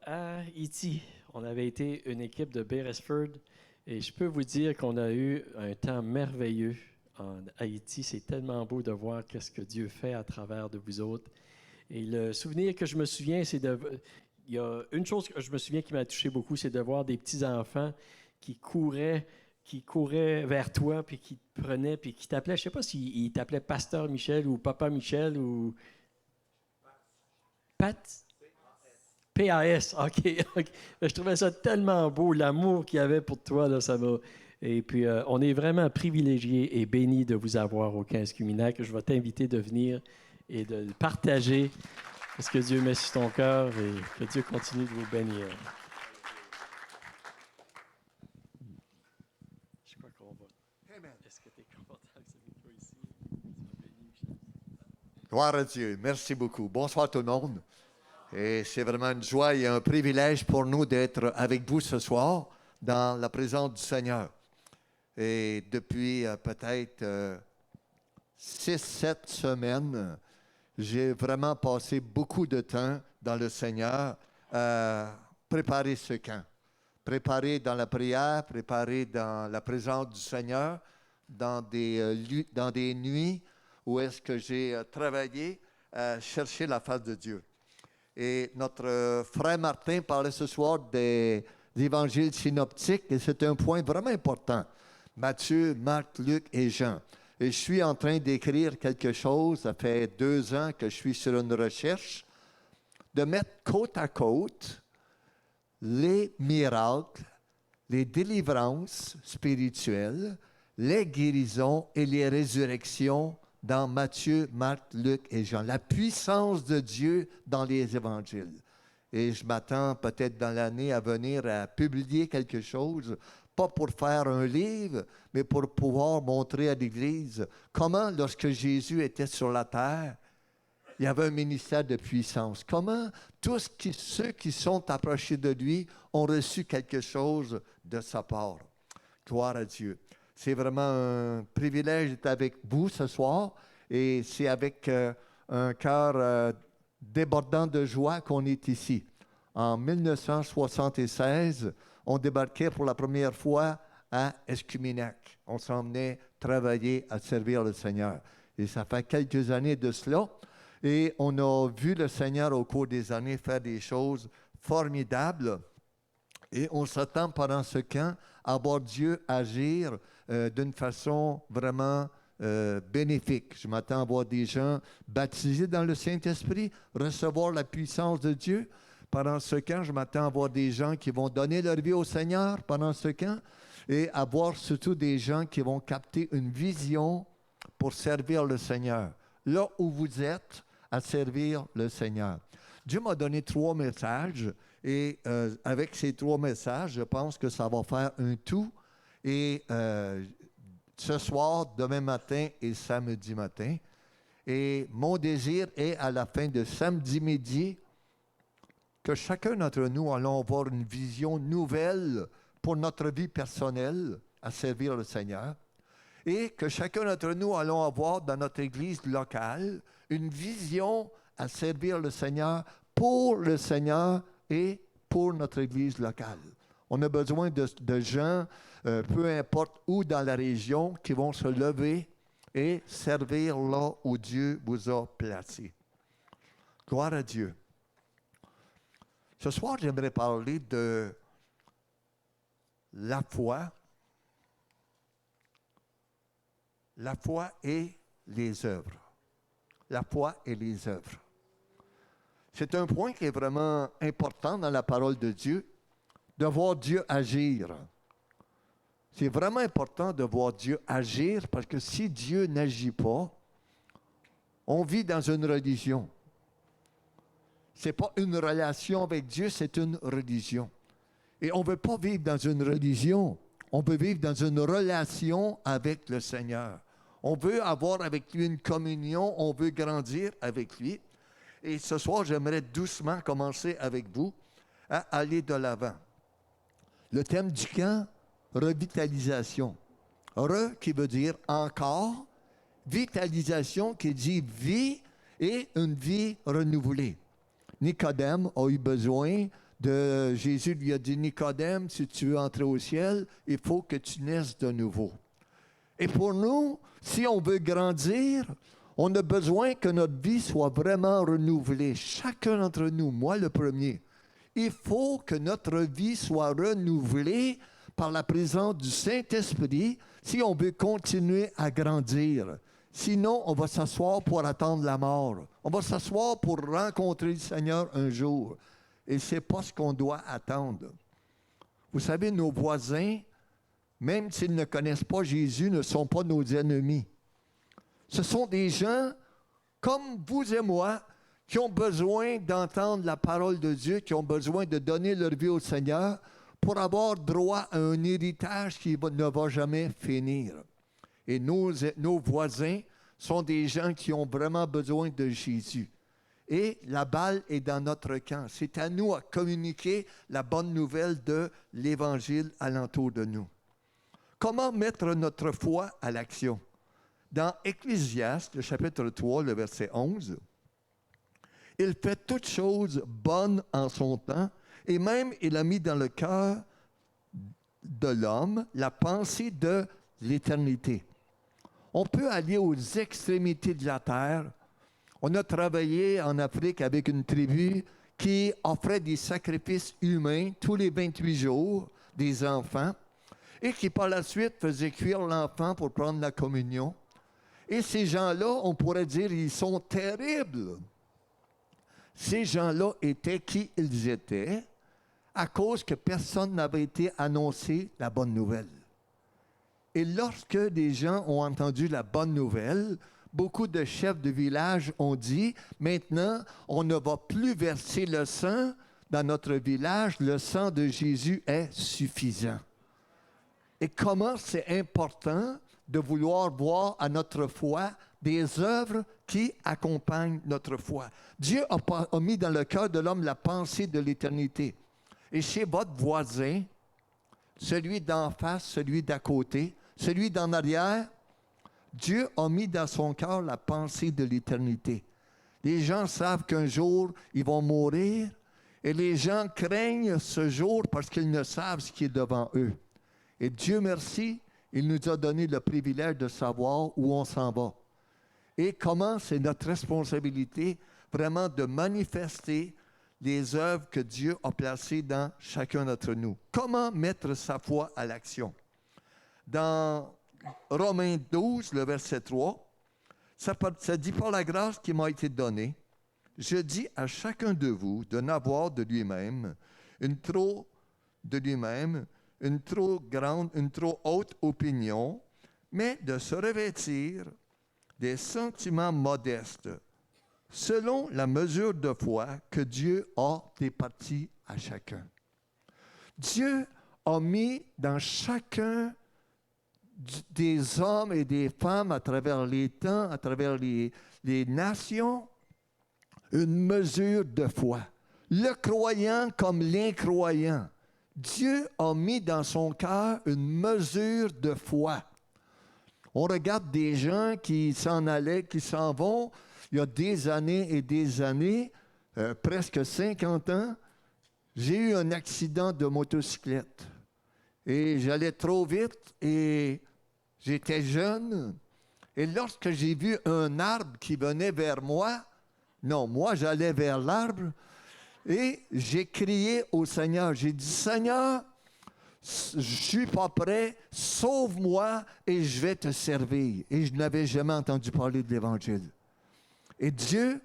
À Haïti, on avait été une équipe de Beresford et je peux vous dire qu'on a eu un temps merveilleux en Haïti. C'est tellement beau de voir qu'est-ce que Dieu fait à travers de vous autres. Et le souvenir que je me souviens, c'est de... Il y a une chose que je me souviens qui m'a touché beaucoup, c'est de voir des petits-enfants qui couraient, qui couraient vers toi, puis qui te prenaient, puis qui t'appelaient. Je ne sais pas s'ils t'appelaient Pasteur Michel ou Papa Michel ou Pat. PAS, OK, OK. Je trouvais ça tellement beau, l'amour qu'il y avait pour toi, là, ça m'a... Et puis, on est vraiment privilégiés et bénis de vous avoir au 15 Cuminac. Je vais t'inviter de venir et de partager ce que Dieu met sur ton cœur et que Dieu continue de vous bénir. Je crois qu'on va... Amen. Est-ce que tu es confortable, ce micro ici? Tu m'as béni, Michel. Gloire à Dieu. Merci beaucoup. Bonsoir tout le monde. Et c'est vraiment une joie et un privilège pour nous d'être avec vous ce soir dans la présence du Seigneur. Et depuis peut-être 6-7 semaines, j'ai vraiment passé beaucoup de temps dans le Seigneur à préparer ce camp. Préparer dans la prière, préparer dans la présence du Seigneur, dans des nuits où est-ce que j'ai travaillé à chercher la face de Dieu. Et notre frère Martin parlait ce soir des évangiles synoptiques et c'est un point vraiment important. Matthieu, Marc, Luc et Jean. Et je suis en train d'écrire quelque chose, ça fait 2 ans que je suis sur une recherche, de mettre côte à côte les miracles, les délivrances spirituelles, les guérisons et les résurrections dans Matthieu, Marc, Luc et Jean. La puissance de Dieu dans les évangiles. Et je m'attends peut-être dans l'année à venir à publier quelque chose, pas pour faire un livre, mais pour pouvoir montrer à l'Église comment, lorsque Jésus était sur la terre, il y avait un ministère de puissance. Comment tous ceux qui sont approchés de lui ont reçu quelque chose de sa part. Gloire à Dieu. C'est vraiment un privilège d'être avec vous ce soir et c'est avec un cœur débordant de joie qu'on est ici. En 1976, on débarquait pour la première fois à Escuminac. On s'en venait travailler à servir le Seigneur. Et ça fait quelques années de cela. Et on a vu le Seigneur au cours des années faire des choses formidables. Et on s'attend pendant ce camp à voir Dieu agir d'une façon vraiment bénéfique. Je m'attends à voir des gens baptisés dans le Saint-Esprit, recevoir la puissance de Dieu. Pendant ce camp, je m'attends à voir des gens qui vont donner leur vie au Seigneur pendant ce camp et à voir surtout des gens qui vont capter une vision pour servir le Seigneur. Là où vous êtes, à servir le Seigneur. Dieu m'a donné 3 messages et avec ces 3 messages, je pense que ça va faire un tout. Et ce soir, demain matin et samedi matin. Et mon désir est à la fin de samedi midi que chacun d'entre nous allons avoir une vision nouvelle pour notre vie personnelle à servir le Seigneur. Et que chacun d'entre nous allons avoir dans notre église locale une vision à servir le Seigneur pour le Seigneur et pour notre église locale. On a besoin de gens, peu importe où dans la région, qui vont se lever et servir là où Dieu vous a placé. Gloire à Dieu. Ce soir, j'aimerais parler de la foi. La foi et les œuvres. La foi et les œuvres. C'est un point qui est vraiment important dans la parole de Dieu, de voir Dieu agir. C'est vraiment important de voir Dieu agir parce que si Dieu n'agit pas, on vit dans une religion. Ce n'est pas une relation avec Dieu, c'est une religion. Et on ne veut pas vivre dans une religion, on veut vivre dans une relation avec le Seigneur. On veut avoir avec lui une communion, on veut grandir avec lui. Et ce soir, j'aimerais doucement commencer avec vous à aller de l'avant. Le thème du camp, revitalisation. Qui veut dire encore, vitalisation qui dit vie et une vie renouvelée. Nicodème a eu besoin Jésus lui a dit, Nicodème, si tu veux entrer au ciel, il faut que tu naisses de nouveau. Et pour nous, si on veut grandir, on a besoin que notre vie soit vraiment renouvelée. Chacun d'entre nous, moi le premier, il faut que notre vie soit renouvelée par la présence du Saint-Esprit si on veut continuer à grandir. Sinon, on va s'asseoir pour attendre la mort. On va s'asseoir pour rencontrer le Seigneur un jour. Et ce n'est pas ce qu'on doit attendre. Vous savez, nos voisins, même s'ils ne connaissent pas Jésus, ne sont pas nos ennemis. Ce sont des gens comme vous et moi qui ont besoin d'entendre la parole de Dieu, qui ont besoin de donner leur vie au Seigneur pour avoir droit à un héritage qui ne va jamais finir. Et nos voisins sont des gens qui ont vraiment besoin de Jésus. Et la balle est dans notre camp. C'est à nous à communiquer la bonne nouvelle de l'Évangile alentour de nous. Comment mettre notre foi à l'action? Dans Ecclésiaste, le chapitre 3, le verset 11, « Il fait toutes choses bonnes en son temps, et même il a mis dans le cœur de l'homme la pensée de l'éternité. » On peut aller aux extrémités de la terre. On a travaillé en Afrique avec une tribu qui offrait des sacrifices humains tous les 28 jours, des enfants, et qui par la suite faisaient cuire l'enfant pour prendre la communion. Et ces gens-là, on pourrait dire, ils sont terribles. Ces gens-là étaient qui ils étaient à cause que personne n'avait été annoncé la bonne nouvelle. Et lorsque des gens ont entendu la bonne nouvelle, beaucoup de chefs de village ont dit, maintenant, on ne va plus verser le sang dans notre village, le sang de Jésus est suffisant. Et comment c'est important de vouloir voir à notre foi des œuvres qui accompagnent notre foi. Dieu a mis dans le cœur de l'homme la pensée de l'éternité. Et chez votre voisin, celui d'en face, celui d'à côté, celui d'en arrière, Dieu a mis dans son cœur la pensée de l'éternité. Les gens savent qu'un jour, ils vont mourir et les gens craignent ce jour parce qu'ils ne savent ce qui est devant eux. Et Dieu merci, il nous a donné le privilège de savoir où on s'en va. Et comment c'est notre responsabilité vraiment de manifester les œuvres que Dieu a placées dans chacun d'entre nous. Comment mettre sa foi à l'action? Dans Romains 12, le verset 3, ça dit « Par la grâce qui m'a été donnée, je dis à chacun de vous de n'avoir de lui-même une trop grande, une trop haute opinion, mais de se revêtir des sentiments modestes, selon la mesure de foi que Dieu a départie à chacun. » Dieu a mis dans chacun des hommes et des femmes à travers les temps, à travers les nations, une mesure de foi. Le croyant comme l'incroyant. Dieu a mis dans son cœur une mesure de foi. On regarde des gens qui s'en allaient, qui s'en vont, il y a des années et des années, presque 50 ans, j'ai eu un accident de motocyclette. Et j'allais trop vite et j'étais jeune. Et lorsque j'ai vu un arbre qui venait vers moi, non, moi j'allais vers l'arbre, et j'ai crié au Seigneur. J'ai dit, Seigneur, je ne suis pas prêt, sauve-moi et je vais te servir. Et je n'avais jamais entendu parler de l'Évangile. Et Dieu,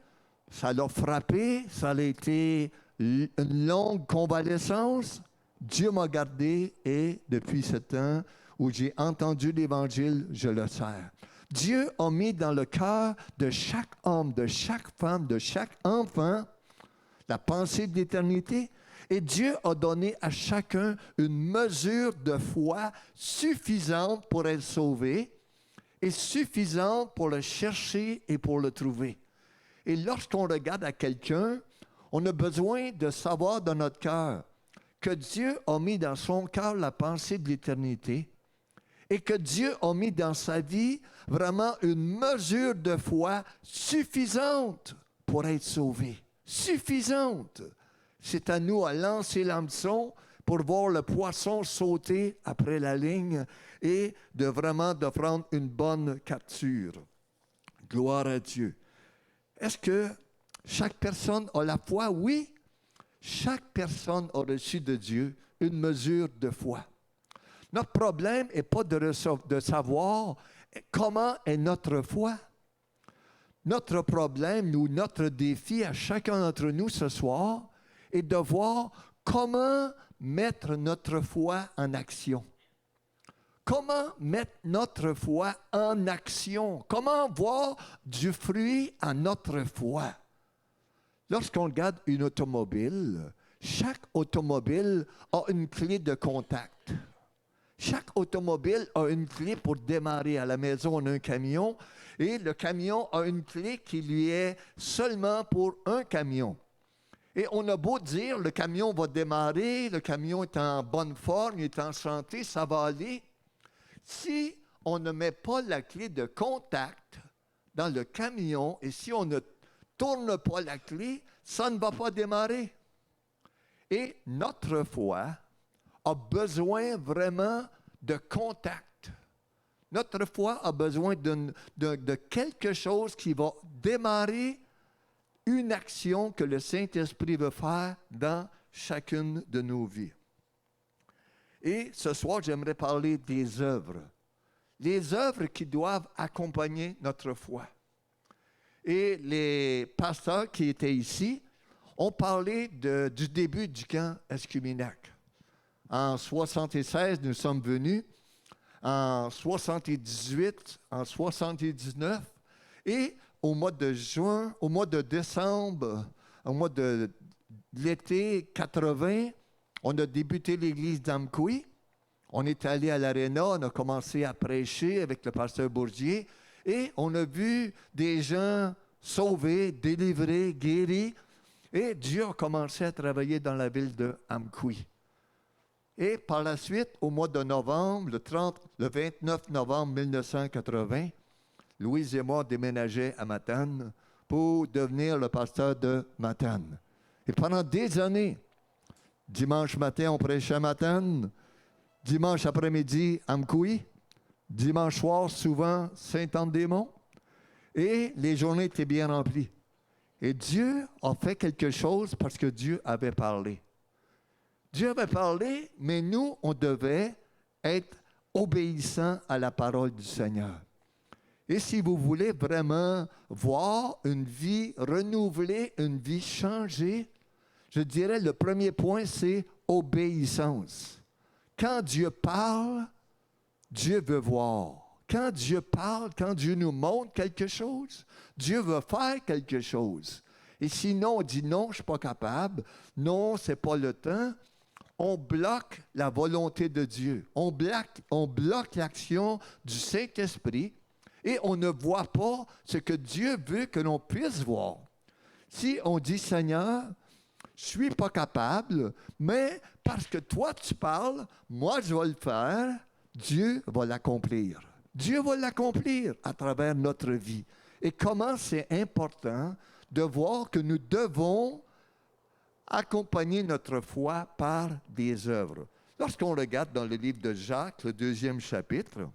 ça l'a frappé, ça a été une longue convalescence. Dieu m'a gardé et depuis ce temps où j'ai entendu l'Évangile, je le sers. Dieu a mis dans le cœur de chaque homme, de chaque femme, de chaque enfant, la pensée de l'éternité. Et Dieu a donné à chacun une mesure de foi suffisante pour être sauvé et suffisante pour le chercher et pour le trouver. Et lorsqu'on regarde à quelqu'un, on a besoin de savoir dans notre cœur que Dieu a mis dans son cœur la pensée de l'éternité et que Dieu a mis dans sa vie vraiment une mesure de foi suffisante pour être sauvé. Suffisante. C'est à nous à lancer l'hameçon pour voir le poisson sauter après la ligne et de prendre une bonne capture. Gloire à Dieu. Est-ce que chaque personne a la foi? Oui. Chaque personne a reçu de Dieu une mesure de foi. Notre problème n'est pas de savoir comment est notre foi. Notre problème, notre défi à chacun d'entre nous ce soir est de voir comment mettre notre foi en action. Comment mettre notre foi en action? Comment voir du fruit à notre foi? Lorsqu'on regarde une automobile, chaque automobile a une clé de contact. Chaque automobile a une clé pour démarrer. À la maison, on a un camion et le camion a une clé qui lui est seulement pour un camion. Et on a beau dire, le camion va démarrer, le camion est en bonne forme, il est en santé, ça va aller. Si on ne met pas la clé de contact dans le camion et si on ne tourne pas la clé, ça ne va pas démarrer. Et notre foi a besoin vraiment de contact. Notre foi a besoin de quelque chose qui va démarrer une action que le Saint-Esprit veut faire dans chacune de nos vies. Et ce soir, j'aimerais parler des œuvres. Les œuvres qui doivent accompagner notre foi. Et les pasteurs qui étaient ici ont parlé du début du camp Escuminac. En 1976, nous sommes venus. En 1978, en 1979. Et au mois de juin, au mois de décembre, au mois de l'été 80, on a débuté l'église d'Amkoui. On est allé à l'aréna, on a commencé à prêcher avec le pasteur Bourgier et on a vu des gens sauvés, délivrés, guéris. Et Dieu a commencé à travailler dans la ville de Amkoui. Et par la suite, au mois de novembre, le 29 novembre 1980, Louise et moi déménageons à Matane pour devenir le pasteur de Matane. Et pendant des années, dimanche matin, on prêchait à Matane. Dimanche après-midi, Amkoui. Dimanche soir, souvent, Saint-Anne-des-Monts. Et les journées étaient bien remplies. Et Dieu a fait quelque chose parce que Dieu avait parlé. Dieu avait parlé, mais nous, on devait être obéissants à la parole du Seigneur. Et si vous voulez vraiment voir une vie renouvelée, une vie changée, je dirais le premier point, c'est obéissance. Quand Dieu parle, Dieu veut voir. Quand Dieu parle, quand Dieu nous montre quelque chose, Dieu veut faire quelque chose. Et sinon, on dit non, je ne suis pas capable. Non, ce n'est pas le temps. On bloque la volonté de Dieu. On bloque l'action du Saint-Esprit et on ne voit pas ce que Dieu veut que l'on puisse voir. Si on dit, Seigneur, je ne suis pas capable, mais parce que toi tu parles, moi je vais le faire, Dieu va l'accomplir. Dieu va l'accomplir à travers notre vie. Et comment c'est important de voir que nous devons accompagner notre foi par des œuvres. Lorsqu'on regarde dans le livre de Jacques, le 2e chapitre,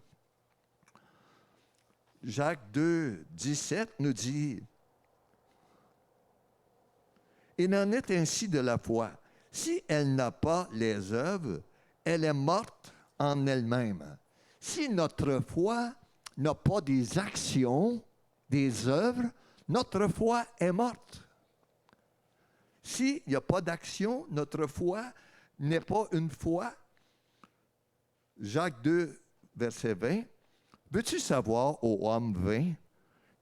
Jacques 2, 17 nous dit « Il en est ainsi de la foi. Si elle n'a pas les œuvres, elle est morte en elle-même. Si notre foi n'a pas des actions, des œuvres, notre foi est morte. » S'il n'y a pas d'action, notre foi n'est pas une foi. Jacques 2, verset 20. Veux-tu savoir, ô homme vain,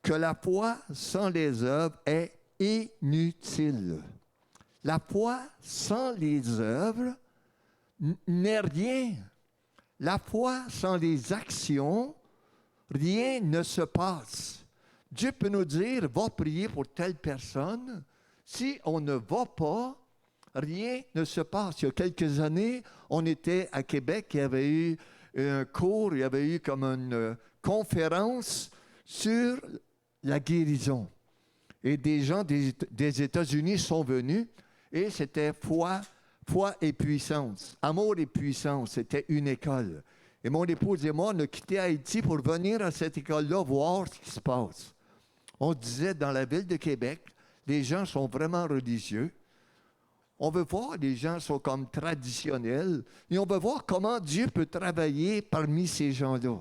que la foi sans les œuvres est inutile? La foi sans les œuvres n'est rien. La foi sans les actions, rien ne se passe. Dieu peut nous dire, va prier pour telle personne. Si on ne va pas, rien ne se passe. Il y a quelques années, on était à Québec, il y avait eu un cours, il y avait eu comme une conférence sur la guérison. Et des gens des États-Unis sont venus Et c'était foi et puissance. Amour et puissance, c'était une école. Et mon épouse et moi, on a quitté Haïti pour venir à cette école-là, voir ce qui se passe. On disait, dans la ville de Québec, les gens sont vraiment religieux. On veut voir, les gens sont comme traditionnels. Et on veut voir comment Dieu peut travailler parmi ces gens-là.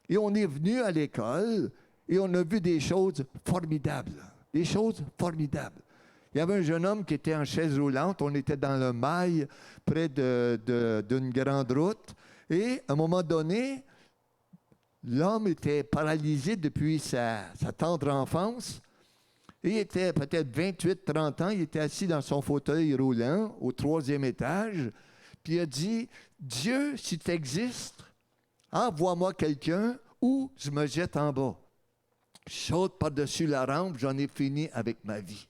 Et on est venu à l'école et on a vu des choses formidables. Des choses formidables. Il y avait un jeune homme qui était en chaise roulante. On était dans le mail, près d'une grande route. Et à un moment donné, l'homme était paralysé depuis sa tendre enfance. Il était peut-être 28-30 ans. Il était assis dans son fauteuil roulant au 3e étage. Puis il a dit, « Dieu, si tu existes, envoie-moi quelqu'un ou je me jette en bas. Je saute par-dessus la rampe, j'en ai fini avec ma vie. »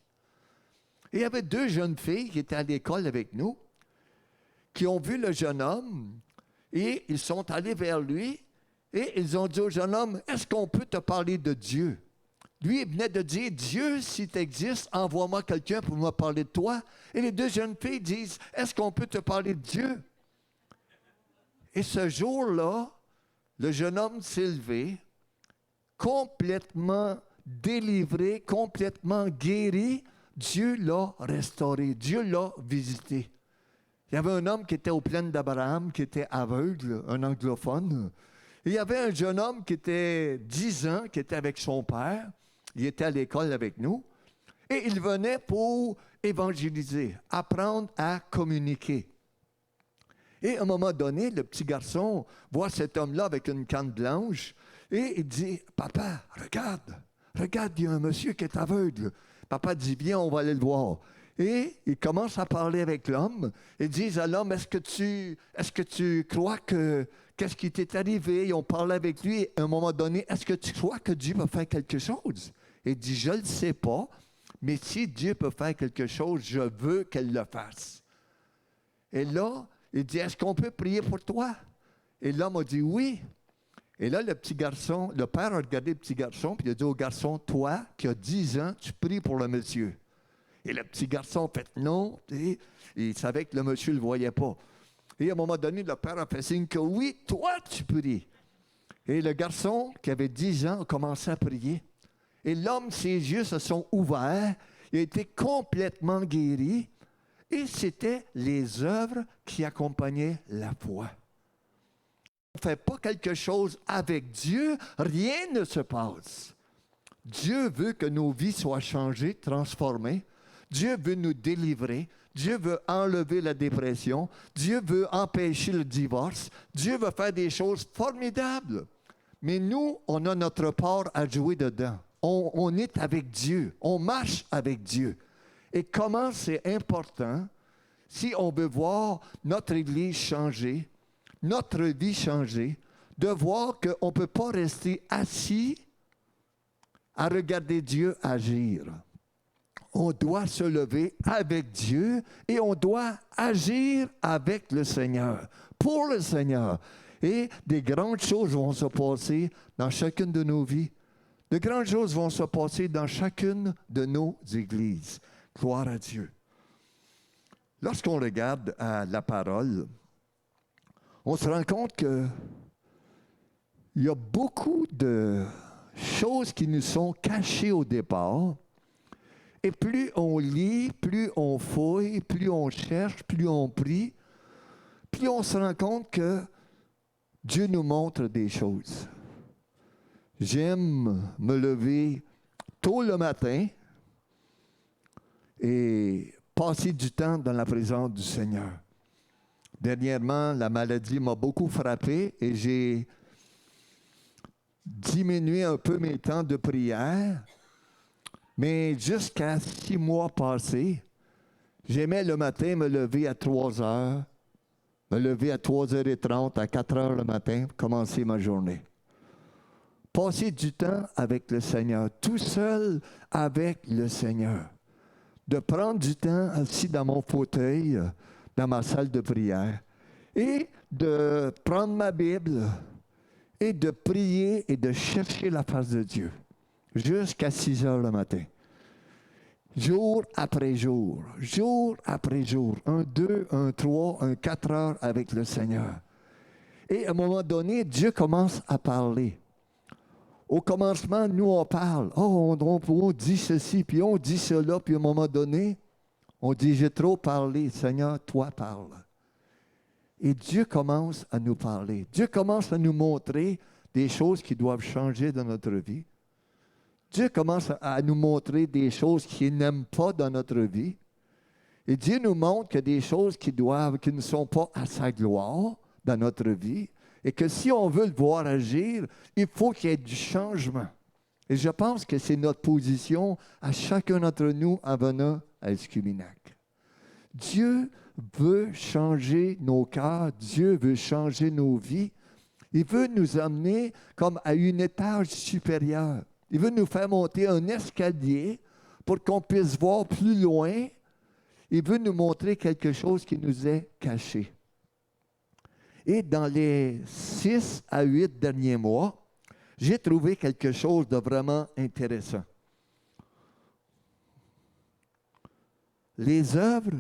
Et il y avait 2 jeunes filles qui étaient à l'école avec nous, qui ont vu le jeune homme et ils sont allés vers lui et ils ont dit au jeune homme, « Est-ce qu'on peut te parler de Dieu? » Lui, il venait de dire, « Dieu, si tu existes, envoie-moi quelqu'un pour me parler de toi. » Et les 2 jeunes filles disent, « Est-ce qu'on peut te parler de Dieu? » Et ce jour-là, le jeune homme s'est levé, complètement délivré, complètement guéri. Dieu l'a restauré, Dieu l'a visité. Il y avait un homme qui était aux plaines d'Abraham, qui était aveugle, un anglophone. Et il y avait un jeune homme qui était 10 ans, qui était avec son père. Il était à l'école avec nous. Et il venait pour évangéliser, apprendre à communiquer. Et à un moment donné, le petit garçon voit cet homme-là avec une canne blanche et il dit, « Papa, regarde, il y a un monsieur qui est aveugle. » Papa dit, « Viens, on va aller le voir. » Et il commence à parler avec l'homme. Ils disent à l'homme, est-ce que tu crois que qu'est-ce qui t'est arrivé? Et on parle avec lui. Et à un moment donné, est-ce que tu crois que Dieu va faire quelque chose? Il dit, je ne le sais pas, mais si Dieu peut faire quelque chose, je veux qu'elle le fasse. Et là, il dit, est-ce qu'on peut prier pour toi? Et l'homme a dit oui. Et là, le père a regardé le petit garçon, puis il a dit au garçon, toi, qui as 10 ans, tu pries pour le monsieur. Et le petit garçon a fait non, et il savait que le monsieur ne le voyait pas. Et à un moment donné, le père a fait signe que oui, toi, tu pries. Et le garçon, qui avait 10 ans, a commencé à prier. Et l'homme, ses yeux se sont ouverts, il a été complètement guéri. Et c'était les œuvres qui accompagnaient la foi. On ne fait pas quelque chose avec Dieu, rien ne se passe. Dieu veut que nos vies soient changées, transformées. Dieu veut nous délivrer. Dieu veut enlever la dépression. Dieu veut empêcher le divorce. Dieu veut faire des choses formidables. Mais nous, on a notre part à jouer dedans. On est avec Dieu. On marche avec Dieu. Et comment c'est important, si on veut voir notre Église changer, notre vie changer, de voir qu'on ne peut pas rester assis à regarder Dieu agir. On doit se lever avec Dieu et on doit agir avec le Seigneur, pour le Seigneur. Et des grandes choses vont se passer dans chacune de nos vies. De grandes choses vont se passer dans chacune de nos églises. Gloire à Dieu. Lorsqu'on regarde la parole, on se rend compte qu'il y a beaucoup de choses qui nous sont cachées au départ. Et plus on lit, plus on fouille, plus on cherche, plus on prie, plus on se rend compte que Dieu nous montre des choses. J'aime me lever tôt le matin et passer du temps dans la présence du Seigneur. Dernièrement, la maladie m'a beaucoup frappé et j'ai diminué un peu mes temps de prière. Mais jusqu'à 6 mois passés, j'aimais le matin me lever à 3 heures, me lever à 3h30, à 4 heures le matin, pour commencer ma journée. Passer du temps avec le Seigneur, tout seul avec le Seigneur. De prendre du temps assis dans mon fauteuil, dans ma salle de prière, et de prendre ma Bible et de prier et de chercher la face de Dieu jusqu'à 6 heures le matin. Jour après jour, jour après jour. 1, 2, 1, 3, 1, 4 heures avec le Seigneur. Et à un moment donné, Dieu commence à parler. Au commencement, nous, on parle. Oh, on dit ceci, puis on dit cela, puis à un moment donné, on dit, j'ai trop parlé. Seigneur, toi parle. Et Dieu commence à nous parler. Dieu commence à nous montrer des choses qui doivent changer dans notre vie. Dieu commence à nous montrer des choses qu'il n'aime pas dans notre vie. Et Dieu nous montre que des choses qui ne sont pas à sa gloire dans notre vie. Et que si on veut le voir agir, il faut qu'il y ait du changement. Et je pense que c'est notre position à chacun d'entre nous en venant à Escuminac. Dieu veut changer nos cœurs. Dieu veut changer nos vies. Il veut nous amener comme à une étage supérieure. Il veut nous faire monter un escalier pour qu'on puisse voir plus loin. Il veut nous montrer quelque chose qui nous est caché. Et dans les 6 à 8 derniers mois, j'ai trouvé quelque chose de vraiment intéressant. Les œuvres,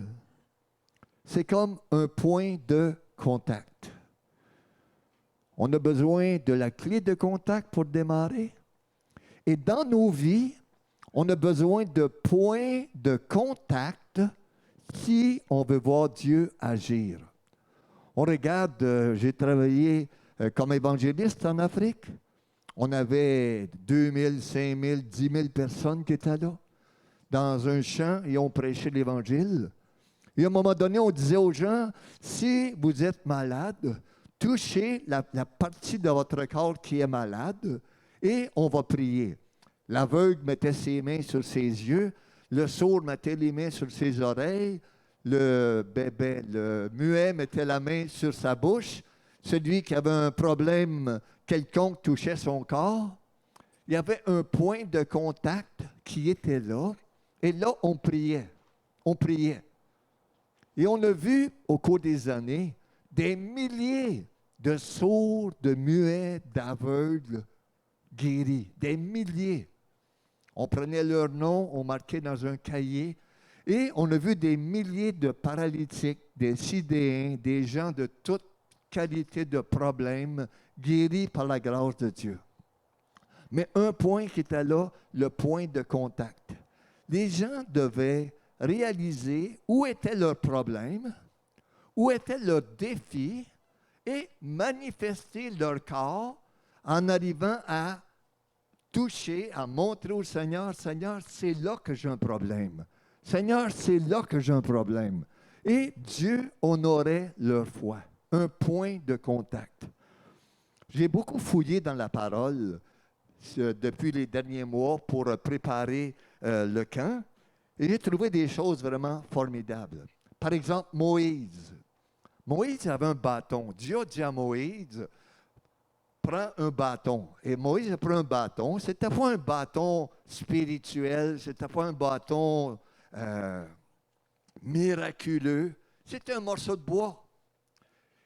c'est comme un point de contact. On a besoin de la clé de contact pour démarrer. Et dans nos vies, on a besoin de points de contact si on veut voir Dieu agir. On regarde, j'ai travaillé comme évangéliste en Afrique. On avait 2000, 5000, 10 000 personnes qui étaient là, dans un champ, et on prêchait l'Évangile. Et à un moment donné, on disait aux gens, si vous êtes malade, touchez la partie de votre corps qui est malade, et on va prier. L'aveugle mettait ses mains sur ses yeux, le sourd mettait les mains sur ses oreilles, le muet mettait la main sur sa bouche, celui qui avait un problème quelconque touchait son corps. Il y avait un point de contact qui était là, et là, on priait. On priait. Et on a vu, au cours des années, des milliers de sourds, de muets, d'aveugles guéris. Des milliers. On prenait leur nom, on marquait dans un cahier, et on a vu des milliers de paralytiques, des sidéens, des gens de toute qualité de problèmes guéris par la grâce de Dieu. Mais un point qui était là, le point de contact. Les gens devaient réaliser où était leur problème, où était leur défi, et manifester leur corps en arrivant à toucher, à montrer au Seigneur, Seigneur, c'est là que j'ai un problème. Seigneur, c'est là que j'ai un problème. Et Dieu honorait leur foi. Un point de contact. J'ai beaucoup fouillé dans la parole depuis les derniers mois pour préparer le camp. Et j'ai trouvé des choses vraiment formidables. Par exemple, Moïse. Moïse avait un bâton. Dieu a dit à Moïse, prends un bâton. Et Moïse a pris un bâton. Ce n'était pas un bâton spirituel, ce n'était pas un bâton miraculeux. C'était un morceau de bois.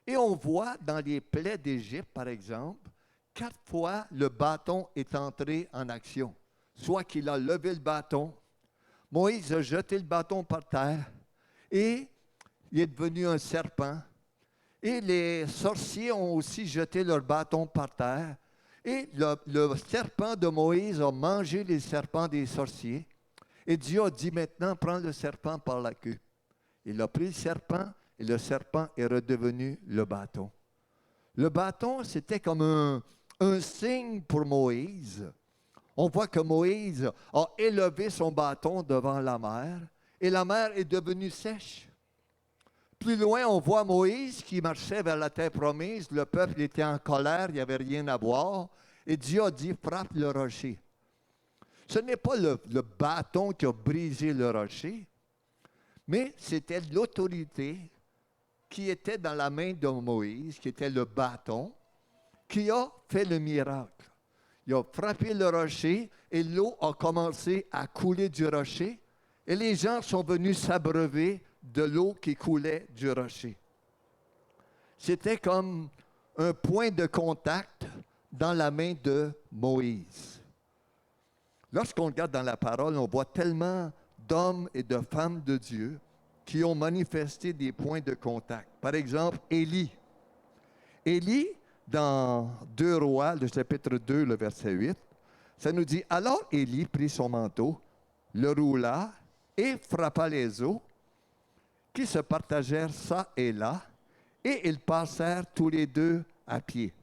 Et on voit dans les plaies d'Égypte, par exemple, 4 fois le bâton est entré en action. Soit qu'il a levé le bâton, Moïse a jeté le bâton par terre et il est devenu un serpent. Et les sorciers ont aussi jeté leur bâton par terre. Et le serpent de Moïse a mangé les serpents des sorciers. Et Dieu a dit maintenant, prends le serpent par la queue. Il a pris le serpent et le serpent est redevenu le bâton. Le bâton, c'était comme un signe pour Moïse. On voit que Moïse a élevé son bâton devant la mer et la mer est devenue sèche. Plus loin, on voit Moïse qui marchait vers la terre promise. Le peuple était en colère, il n'y avait rien à boire. Et Dieu a dit, frappe le rocher. Ce n'est pas le bâton qui a brisé le rocher, mais c'était l'autorité qui était dans la main de Moïse, qui était le bâton, qui a fait le miracle. Il a frappé le rocher et l'eau a commencé à couler du rocher. Et les gens sont venus s'abreuver de l'eau qui coulait du rocher. C'était comme un point de contact dans la main de Moïse. Lorsqu'on regarde dans la parole, on voit tellement d'hommes et de femmes de Dieu qui ont manifesté des points de contact. Par exemple, Élie. Élie, dans 2 Rois, le chapitre 2, le verset 8, ça nous dit, « Alors Élie prit son manteau, le roula et frappa les eaux, qui se partagèrent çà et là, et ils passèrent tous les deux à pied. »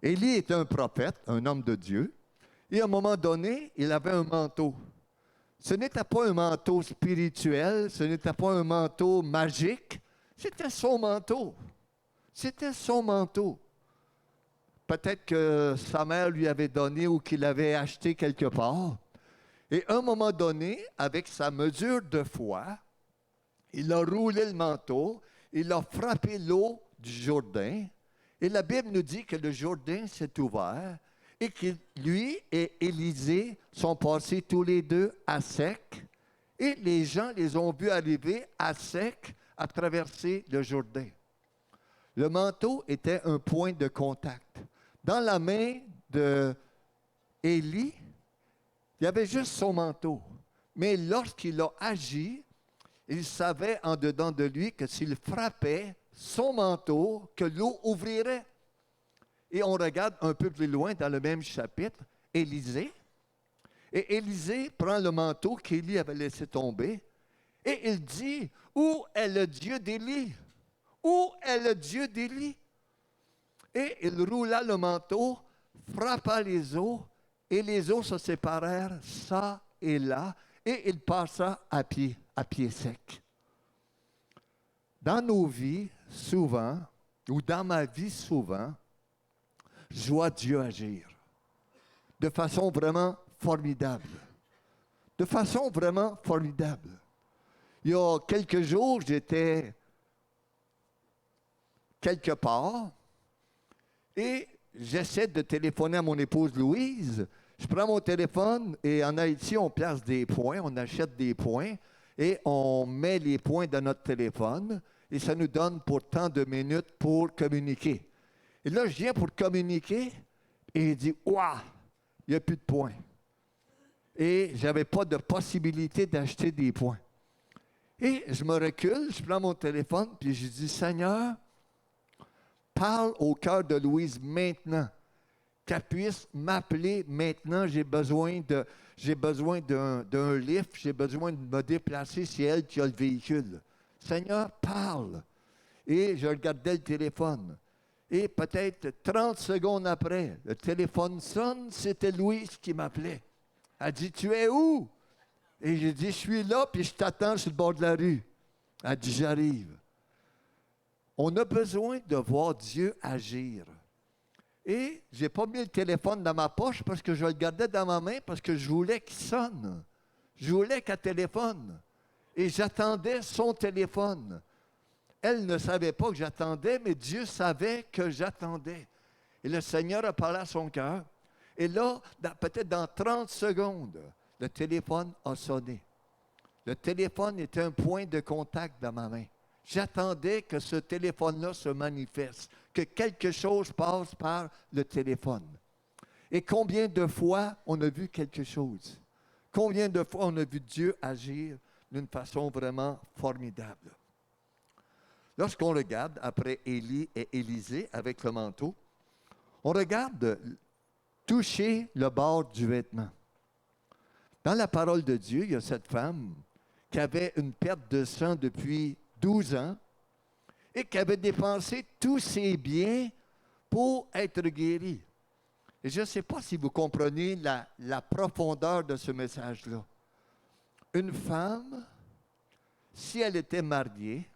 Élie était un prophète, un homme de Dieu, et à un moment donné, il avait un manteau. Ce n'était pas un manteau spirituel, ce n'était pas un manteau magique, c'était son manteau. C'était son manteau. Peut-être que sa mère lui avait donné ou qu'il avait acheté quelque part. Et à un moment donné, avec sa mesure de foi, il a roulé le manteau, il a frappé l'eau du Jourdain. Et la Bible nous dit que le Jourdain s'est ouvert et que lui et Élisée sont passés tous les deux à sec. Et les gens les ont vus arriver à sec à traverser le Jourdain. Le manteau était un point de contact. Dans la main d'Élie, il y avait juste son manteau. Mais lorsqu'il a agi, il savait en dedans de lui que s'il frappait son manteau, que l'eau ouvrirait. Et on regarde un peu plus loin dans le même chapitre, Élisée. Et Élisée prend le manteau qu'Élie avait laissé tomber et il dit, « Où est le Dieu d'Élie? Où est le Dieu d'Élie? » Et il roula le manteau, frappa les eaux, et les eaux se séparèrent çà et là, et il passa à pied sec. Dans nos vies, souvent, ou dans ma vie souvent, je vois Dieu agir de façon vraiment formidable. De façon vraiment formidable. Il y a quelques jours, j'étais quelque part et j'essaie de téléphoner à mon épouse Louise. Je prends mon téléphone et en Haïti, on place des points, on achète des points et on met les points dans notre téléphone et ça nous donne pour tant de minutes pour communiquer. Et là, je viens pour communiquer et il dit « Ouah, il n'y a plus de points. » Et je n'avais pas de possibilité d'acheter des points. Et je me recule, je prends mon téléphone, puis je dis « Seigneur, parle au cœur de Louise maintenant, qu'elle puisse m'appeler maintenant. J'ai besoin d'un lift, j'ai besoin de me déplacer, c'est elle qui a le véhicule. Seigneur, parle. » Et je regardais le téléphone. Et peut-être 30 secondes après, le téléphone sonne, c'était Louise qui m'appelait. Elle dit, « Tu es où? » Et j'ai dit, « Je suis là, puis je t'attends sur le bord de la rue. » Elle dit, « J'arrive. » On a besoin de voir Dieu agir. Et je n'ai pas mis le téléphone dans ma poche parce que je le gardais dans ma main parce que je voulais qu'il sonne. Je voulais qu'elle téléphone. Et j'attendais son téléphone. Elle ne savait pas que j'attendais, mais Dieu savait que j'attendais. Et le Seigneur a parlé à son cœur. Et là, peut-être dans 30 secondes, le téléphone a sonné. Le téléphone était un point de contact dans ma main. J'attendais que ce téléphone-là se manifeste, que quelque chose passe par le téléphone. Et combien de fois on a vu quelque chose? Combien de fois on a vu Dieu agir d'une façon vraiment formidable? Lorsqu'on regarde après Élie et Élisée avec le manteau, on regarde toucher le bord du vêtement. Dans la parole de Dieu, il y a cette femme qui avait une perte de sang depuis 12 ans et qui avait dépensé tous ses biens pour être guérie. Et je ne sais pas si vous comprenez la profondeur de ce message-là. Une femme, si elle était mariée,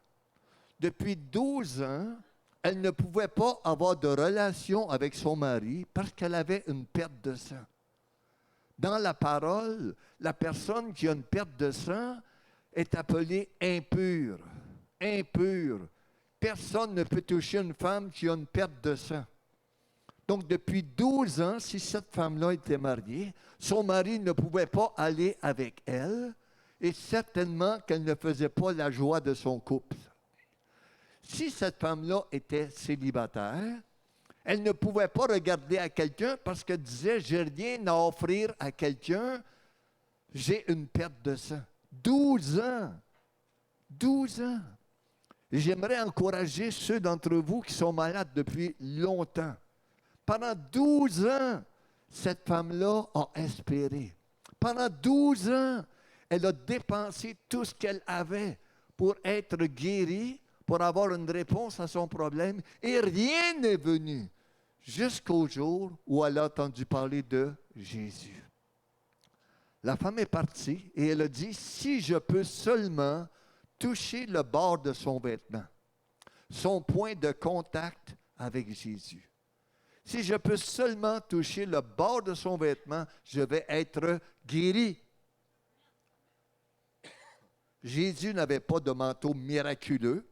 depuis 12 ans, elle ne pouvait pas avoir de relation avec son mari parce qu'elle avait une perte de sang. Dans la parole, la personne qui a une perte de sang est appelée impure. Impure. Personne ne peut toucher une femme qui a une perte de sang. Donc, depuis 12 ans, si cette femme-là était mariée, son mari ne pouvait pas aller avec elle et certainement qu'elle ne faisait pas la joie de son couple. Si cette femme-là était célibataire, elle ne pouvait pas regarder à quelqu'un parce qu'elle disait « J'ai rien à offrir à quelqu'un, j'ai une perte de sang. » 12 ans. 12 ans. Et j'aimerais encourager ceux d'entre vous qui sont malades depuis longtemps. Pendant 12 ans, cette femme-là a espéré. Pendant 12 ans, elle a dépensé tout ce qu'elle avait pour être guérie, pour avoir une réponse à son problème, et rien n'est venu jusqu'au jour où elle a entendu parler de Jésus. La femme est partie et elle a dit, si je peux seulement toucher le bord de son vêtement, son point de contact avec Jésus. Si je peux seulement toucher le bord de son vêtement, je vais être guéri. Jésus n'avait pas de manteau miraculeux.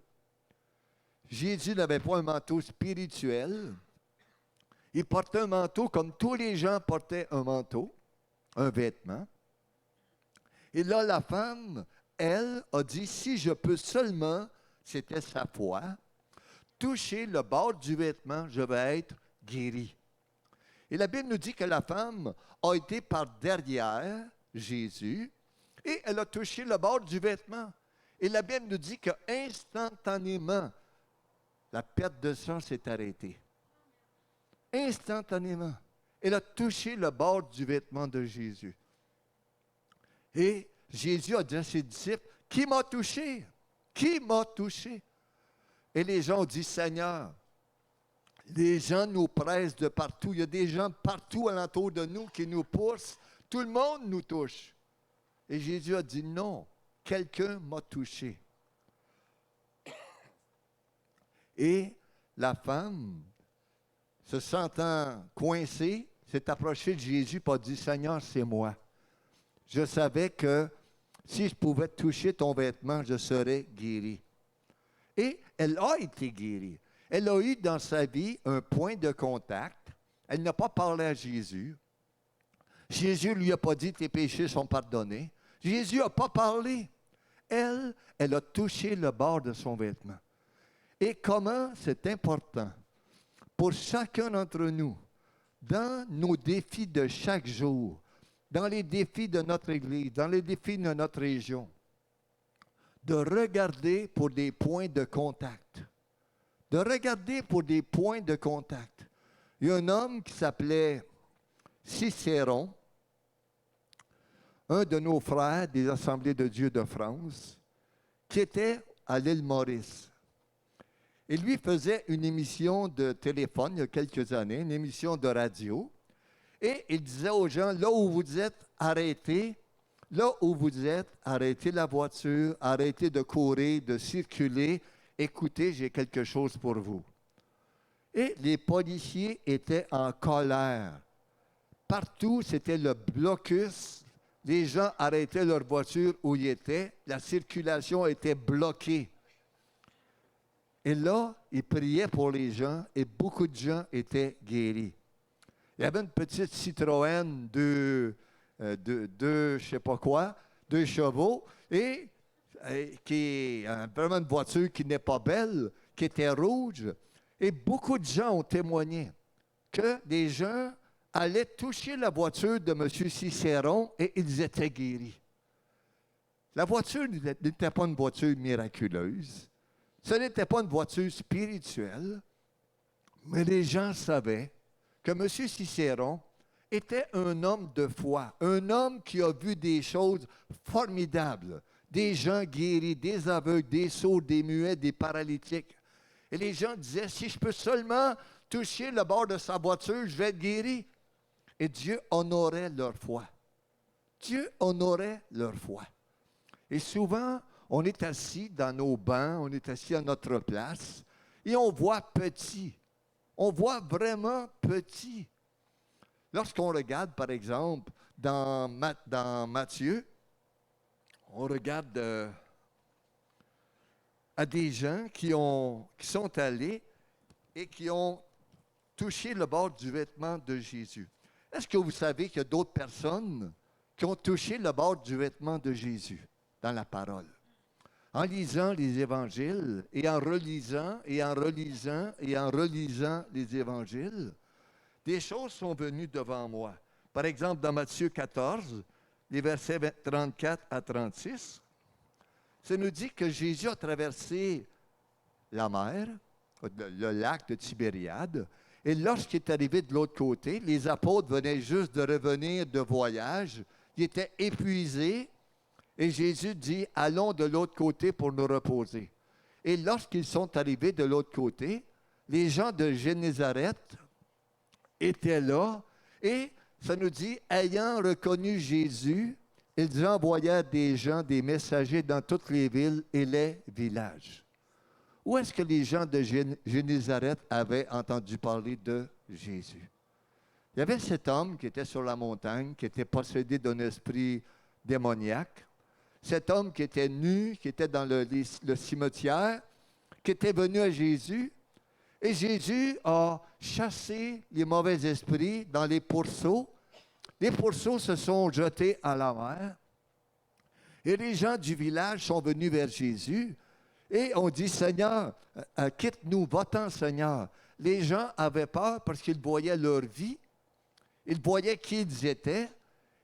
Jésus n'avait pas un manteau spirituel. Il portait un manteau comme tous les gens portaient un manteau, un vêtement. Et là, la femme, elle, a dit, si je peux seulement, c'était sa foi, toucher le bord du vêtement, je vais être guéri. Et la Bible nous dit que la femme a été par derrière Jésus et elle a touché le bord du vêtement. Et la Bible nous dit qu'instantanément, la perte de sang s'est arrêtée. Instantanément. Elle a touché le bord du vêtement de Jésus. Et Jésus a dit à ses disciples, « Qui m'a touché? Qui m'a touché? » Et les gens ont dit, « Seigneur, les gens nous pressent de partout. Il y a des gens partout alentour de nous qui nous poussent. Tout le monde nous touche. » Et Jésus a dit, « Non, quelqu'un m'a touché. » Et la femme, se sentant coincée, s'est approchée de Jésus et a dit, « Seigneur, c'est moi. Je savais que si je pouvais toucher ton vêtement, je serais guéri. » Et elle a été guérie. Elle a eu dans sa vie un point de contact. Elle n'a pas parlé à Jésus. Jésus ne lui a pas dit, « Tes péchés sont pardonnés. » Jésus n'a pas parlé. Elle a touché le bord de son vêtement. Et comment c'est important pour chacun d'entre nous, dans nos défis de chaque jour, dans les défis de notre Église, dans les défis de notre région, de regarder pour des points de contact. De regarder pour des points de contact. Il y a un homme qui s'appelait Cicéron, un de nos frères des Assemblées de Dieu de France, qui était à l'île Maurice. Et lui faisait une émission de téléphone il y a quelques années, une émission de radio, et il disait aux gens, là où vous êtes, arrêtez. Là où vous êtes, arrêtez la voiture, arrêtez de courir, de circuler. Écoutez, j'ai quelque chose pour vous. Et les policiers étaient en colère. Partout, c'était le blocus. Les gens arrêtaient leur voiture où ils étaient. La circulation était bloquée. Et là, ils priaient pour les gens et beaucoup de gens étaient guéris. Il y avait une petite Citroën de je ne sais pas quoi, 2 chevaux, et qui est vraiment une voiture qui n'est pas belle, qui était rouge. Et beaucoup de gens ont témoigné que des gens allaient toucher la voiture de M. Cicéron et ils étaient guéris. La voiture n'était pas une voiture miraculeuse. Ce n'était pas une voiture spirituelle, mais les gens savaient que M. Cicéron était un homme de foi, un homme qui a vu des choses formidables, des gens guéris, des aveugles, des sourds, des muets, des paralytiques. Et les gens disaient, si je peux seulement toucher le bord de sa voiture, je vais être guéri. Et Dieu honorait leur foi. Dieu honorait leur foi. Et souvent, on est assis dans nos bancs, on est assis à notre place, et on voit petit. On voit vraiment petit. Lorsqu'on regarde, par exemple, dans Matthieu, on regarde à des gens qui sont allés et qui ont touché le bord du vêtement de Jésus. Est-ce que vous savez qu'il y a d'autres personnes qui ont touché le bord du vêtement de Jésus dans la parole? En lisant les évangiles et en relisant et en relisant et en relisant les évangiles, des choses sont venues devant moi. Par exemple, dans Matthieu 14, les versets 34 à 36, ça nous dit que Jésus a traversé la mer, le lac de Tibériade, et lorsqu'il est arrivé de l'autre côté, les apôtres venaient juste de revenir de voyage, ils étaient épuisés, et Jésus dit, allons de l'autre côté pour nous reposer. Et lorsqu'ils sont arrivés de l'autre côté, les gens de Génézareth étaient là, et ça nous dit, ayant reconnu Jésus, ils envoyèrent des gens, des messagers dans toutes les villes et les villages. Où est-ce que les gens de Génézareth avaient entendu parler de Jésus? Il y avait cet homme qui était sur la montagne, qui était possédé d'un esprit démoniaque. Cet homme qui était nu, qui était dans le cimetière, qui était venu à Jésus. Et Jésus a chassé les mauvais esprits dans les pourceaux. Les pourceaux se sont jetés à la mer. Et les gens du village sont venus vers Jésus. Et on dit, Seigneur, quitte-nous, va-t'en, Seigneur. Les gens avaient peur parce qu'ils voyaient leur vie. Ils voyaient qui ils étaient.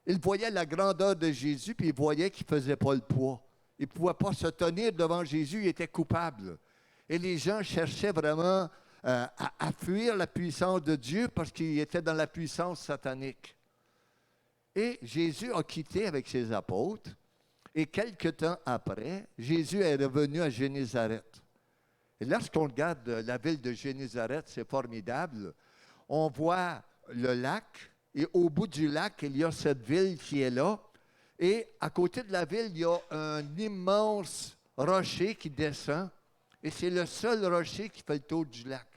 Ils voyaient la grandeur de Jésus, puis ils voyaient qu'il ne faisait pas le poids. Ils ne pouvaient pas se tenir devant Jésus, ils étaient coupables. Et les gens cherchaient vraiment à fuir la puissance de Dieu parce qu'ils étaient dans la puissance satanique. Et Jésus a quitté avec ses apôtres. Et quelque temps après, Jésus est revenu à Génézareth. Et lorsqu'on regarde la ville de Génézareth, c'est formidable. On voit le lac, et au bout du lac, il y a cette ville qui est là. Et à côté de la ville, il y a un immense rocher qui descend. Et c'est le seul rocher qui fait le tour du lac.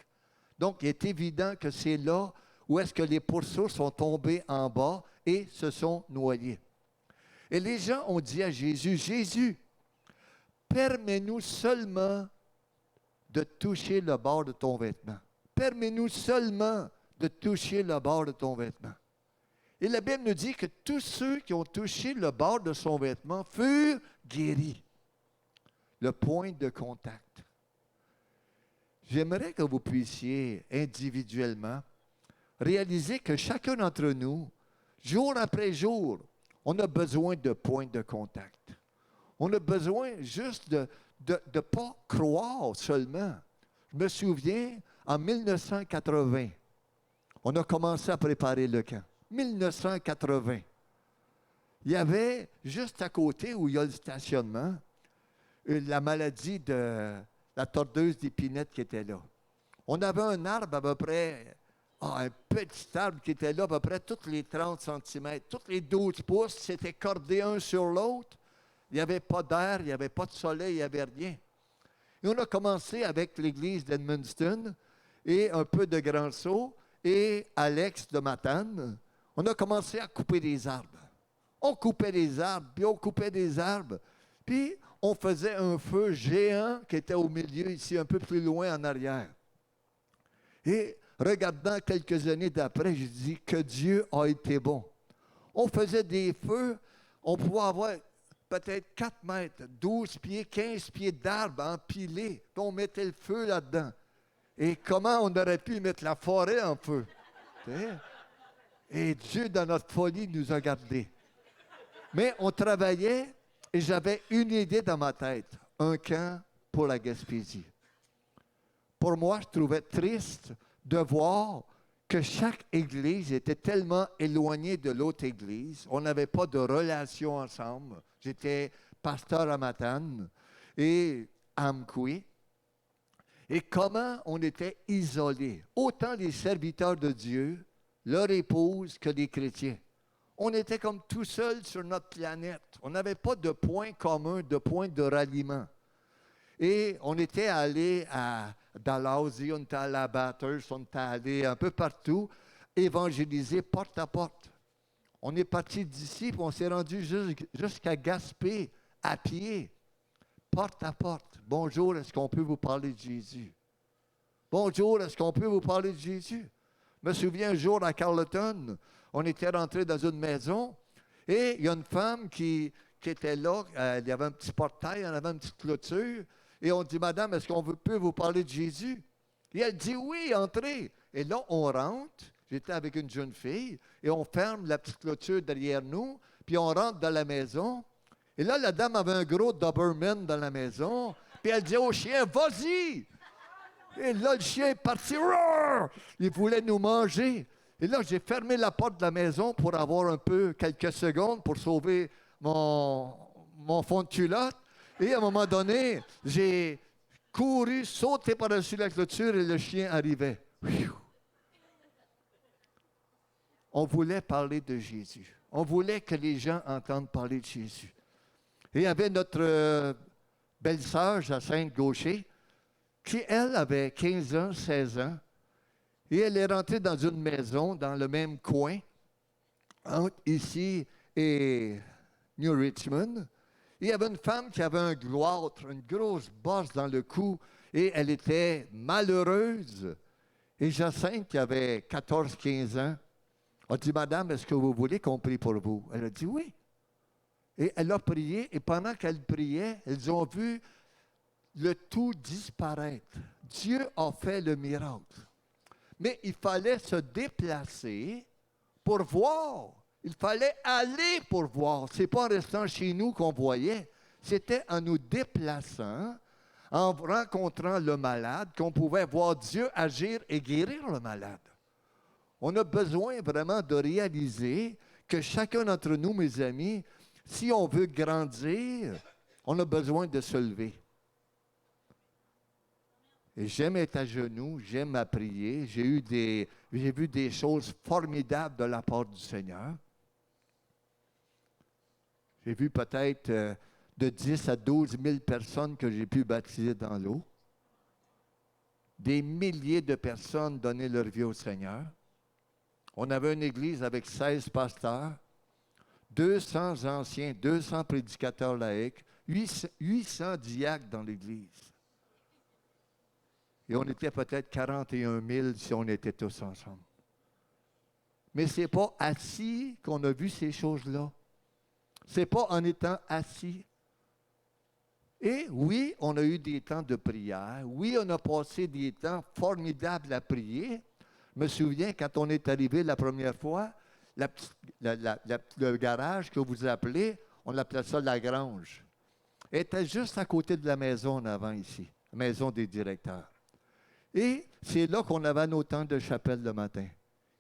Donc, il est évident que c'est là où est-ce que les pourceaux sont tombés en bas et se sont noyés. Et les gens ont dit à Jésus, Jésus, permets-nous seulement de toucher le bord de ton vêtement. Permets-nous seulement de toucher le bord de ton vêtement. Et la Bible nous dit que tous ceux qui ont touché le bord de son vêtement furent guéris. Le point de contact. J'aimerais que vous puissiez individuellement réaliser que chacun d'entre nous, jour après jour, on a besoin de points de contact. On a besoin juste de ne pas croire seulement. Je me souviens, en 1980, on a commencé à préparer le camp. 1980. Il y avait, juste à côté où il y a le stationnement, la maladie de la tordeuse d'épinette qui était là. On avait un arbre à peu près, un petit arbre qui était là à peu près tous les 30 cm, tous les 12 pouces, c'était cordé un sur l'autre. Il n'y avait pas d'air, il n'y avait pas de soleil, il n'y avait rien. Et on a commencé avec l'église d'Edmundston et un peu de Grand Sault et Alex de Matane. On a commencé à couper des arbres. On coupait des arbres, puis on coupait des arbres. Puis on faisait un feu géant qui était au milieu, ici, un peu plus loin en arrière. Et regardant quelques années d'après, je dis que Dieu a été bon. On faisait des feux, on pouvait avoir peut-être 4 mètres, 12 pieds, 15 pieds d'arbres empilés. Puis on mettait le feu là-dedans. Et comment on aurait pu mettre la forêt en feu? Et Dieu, dans notre folie, nous a gardés. Mais on travaillait et j'avais une idée dans ma tête. Un camp pour la Gaspésie. Pour moi, je trouvais triste de voir que chaque église était tellement éloignée de l'autre église. On n'avait pas de relation ensemble. J'étais pasteur à Matane et à Amkoui. Et comment on était isolés. Autant les serviteurs de Dieu, leur épouse, que les chrétiens. On était comme tout seuls sur notre planète. On n'avait pas de point commun, de point de ralliement. Et on était allé à Dalhousie, on était allé à Bathurst, on était allé un peu partout, évangéliser porte à porte. On est parti d'ici, puis on s'est rendu jusqu'à Gaspé, à pied, porte à porte. Bonjour, est-ce qu'on peut vous parler de Jésus? Bonjour, est-ce qu'on peut vous parler de Jésus? Je me souviens un jour à Carleton, on était rentré dans une maison et il y a une femme qui était là, il y avait un petit portail, on avait une petite clôture et on dit, Madame, est-ce qu'on peut vous parler de Jésus? Et elle dit, oui, entrez. Et là, on rentre, j'étais avec une jeune fille et on ferme la petite clôture derrière nous, puis on rentre dans la maison. Et là, la dame avait un gros Doberman dans la maison. Puis elle dit au chien, vas-y! Et là, le chien est parti. Roar! Il voulait nous manger. Et là, j'ai fermé la porte de la maison pour avoir un peu, quelques secondes, pour sauver mon fond de culotte. Et à un moment donné, j'ai couru, sauté par-dessus la clôture et le chien arrivait. On voulait parler de Jésus. On voulait que les gens entendent parler de Jésus. Et il y avait notre belle-sœur, Jacinthe Gaucher, qui, elle, avait 15 ans, 16 ans. Et elle est rentrée dans une maison, dans le même coin, entre ici et New Richmond. Et il y avait une femme qui avait un gloître, une grosse bosse dans le cou, et elle était malheureuse. Et Jacinthe, qui avait 14-15 ans, a dit, « Madame, est-ce que vous voulez qu'on prie pour vous? » Elle a dit, « Oui. » Et elle a prié, et pendant qu'elle priait, elles ont vu le tout disparaître. Dieu a fait le miracle. Mais il fallait se déplacer pour voir. Il fallait aller pour voir. Ce n'est pas en restant chez nous qu'on voyait. C'était en nous déplaçant, en rencontrant le malade, qu'on pouvait voir Dieu agir et guérir le malade. On a besoin vraiment de réaliser que chacun d'entre nous, mes amis, si on veut grandir, on a besoin de se lever. Et j'aime être à genoux, j'aime à prier. J'ai vu des choses formidables de la part du Seigneur. J'ai vu peut-être de 10 à 12 000 personnes que j'ai pu baptiser dans l'eau. Des milliers de personnes donner leur vie au Seigneur. On avait une église avec 16 pasteurs, 200 anciens, 200 prédicateurs laïcs, 800 diacres dans l'église. Et on était peut-être 41 000 si on était tous ensemble. Mais ce n'est pas assis qu'on a vu ces choses-là. Ce n'est pas en étant assis. Et oui, on a eu des temps de prière. Oui, on a passé des temps formidables à prier. Je me souviens, quand on est arrivé la première fois, le garage que vous appelez, on appelait ça la grange. Elle était juste à côté de la maison en avant ici, la maison des directeurs. Et c'est là qu'on avait nos temps de chapelle le matin.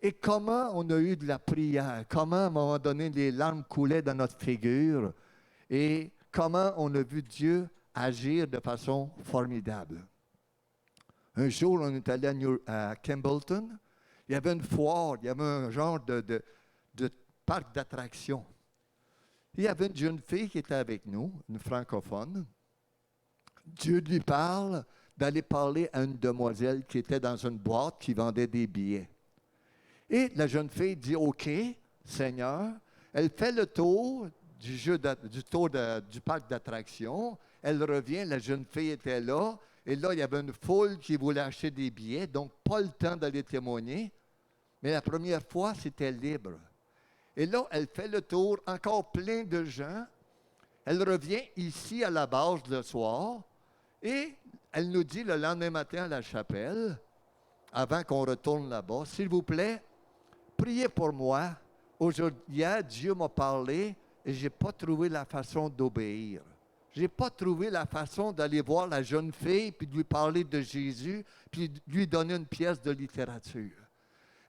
Et comment on a eu de la prière, comment à un moment donné les larmes coulaient dans notre figure et comment on a vu Dieu agir de façon formidable. Un jour, on est allé à Campbellton, il y avait une foire, il y avait un genre de parc d'attractions. Il y avait une jeune fille qui était avec nous, une francophone. Dieu lui parle d'aller parler à une demoiselle qui était dans une boîte qui vendait des billets. Et la jeune fille dit, « OK, Seigneur. » Elle fait le tour du parc d'attractions. Elle revient, la jeune fille était là. Et là, il y avait une foule qui voulait acheter des billets, donc pas le temps d'aller témoigner. Mais la première fois, c'était libre. Et là, elle fait le tour, encore plein de gens. Elle revient ici à la base le soir. Et elle nous dit le lendemain matin à la chapelle, avant qu'on retourne là-bas, « S'il vous plaît, priez pour moi. Aujourd'hui, Dieu m'a parlé et je n'ai pas trouvé la façon d'obéir. Je n'ai pas trouvé la façon d'aller voir la jeune fille, puis de lui parler de Jésus, puis de lui donner une pièce de littérature. »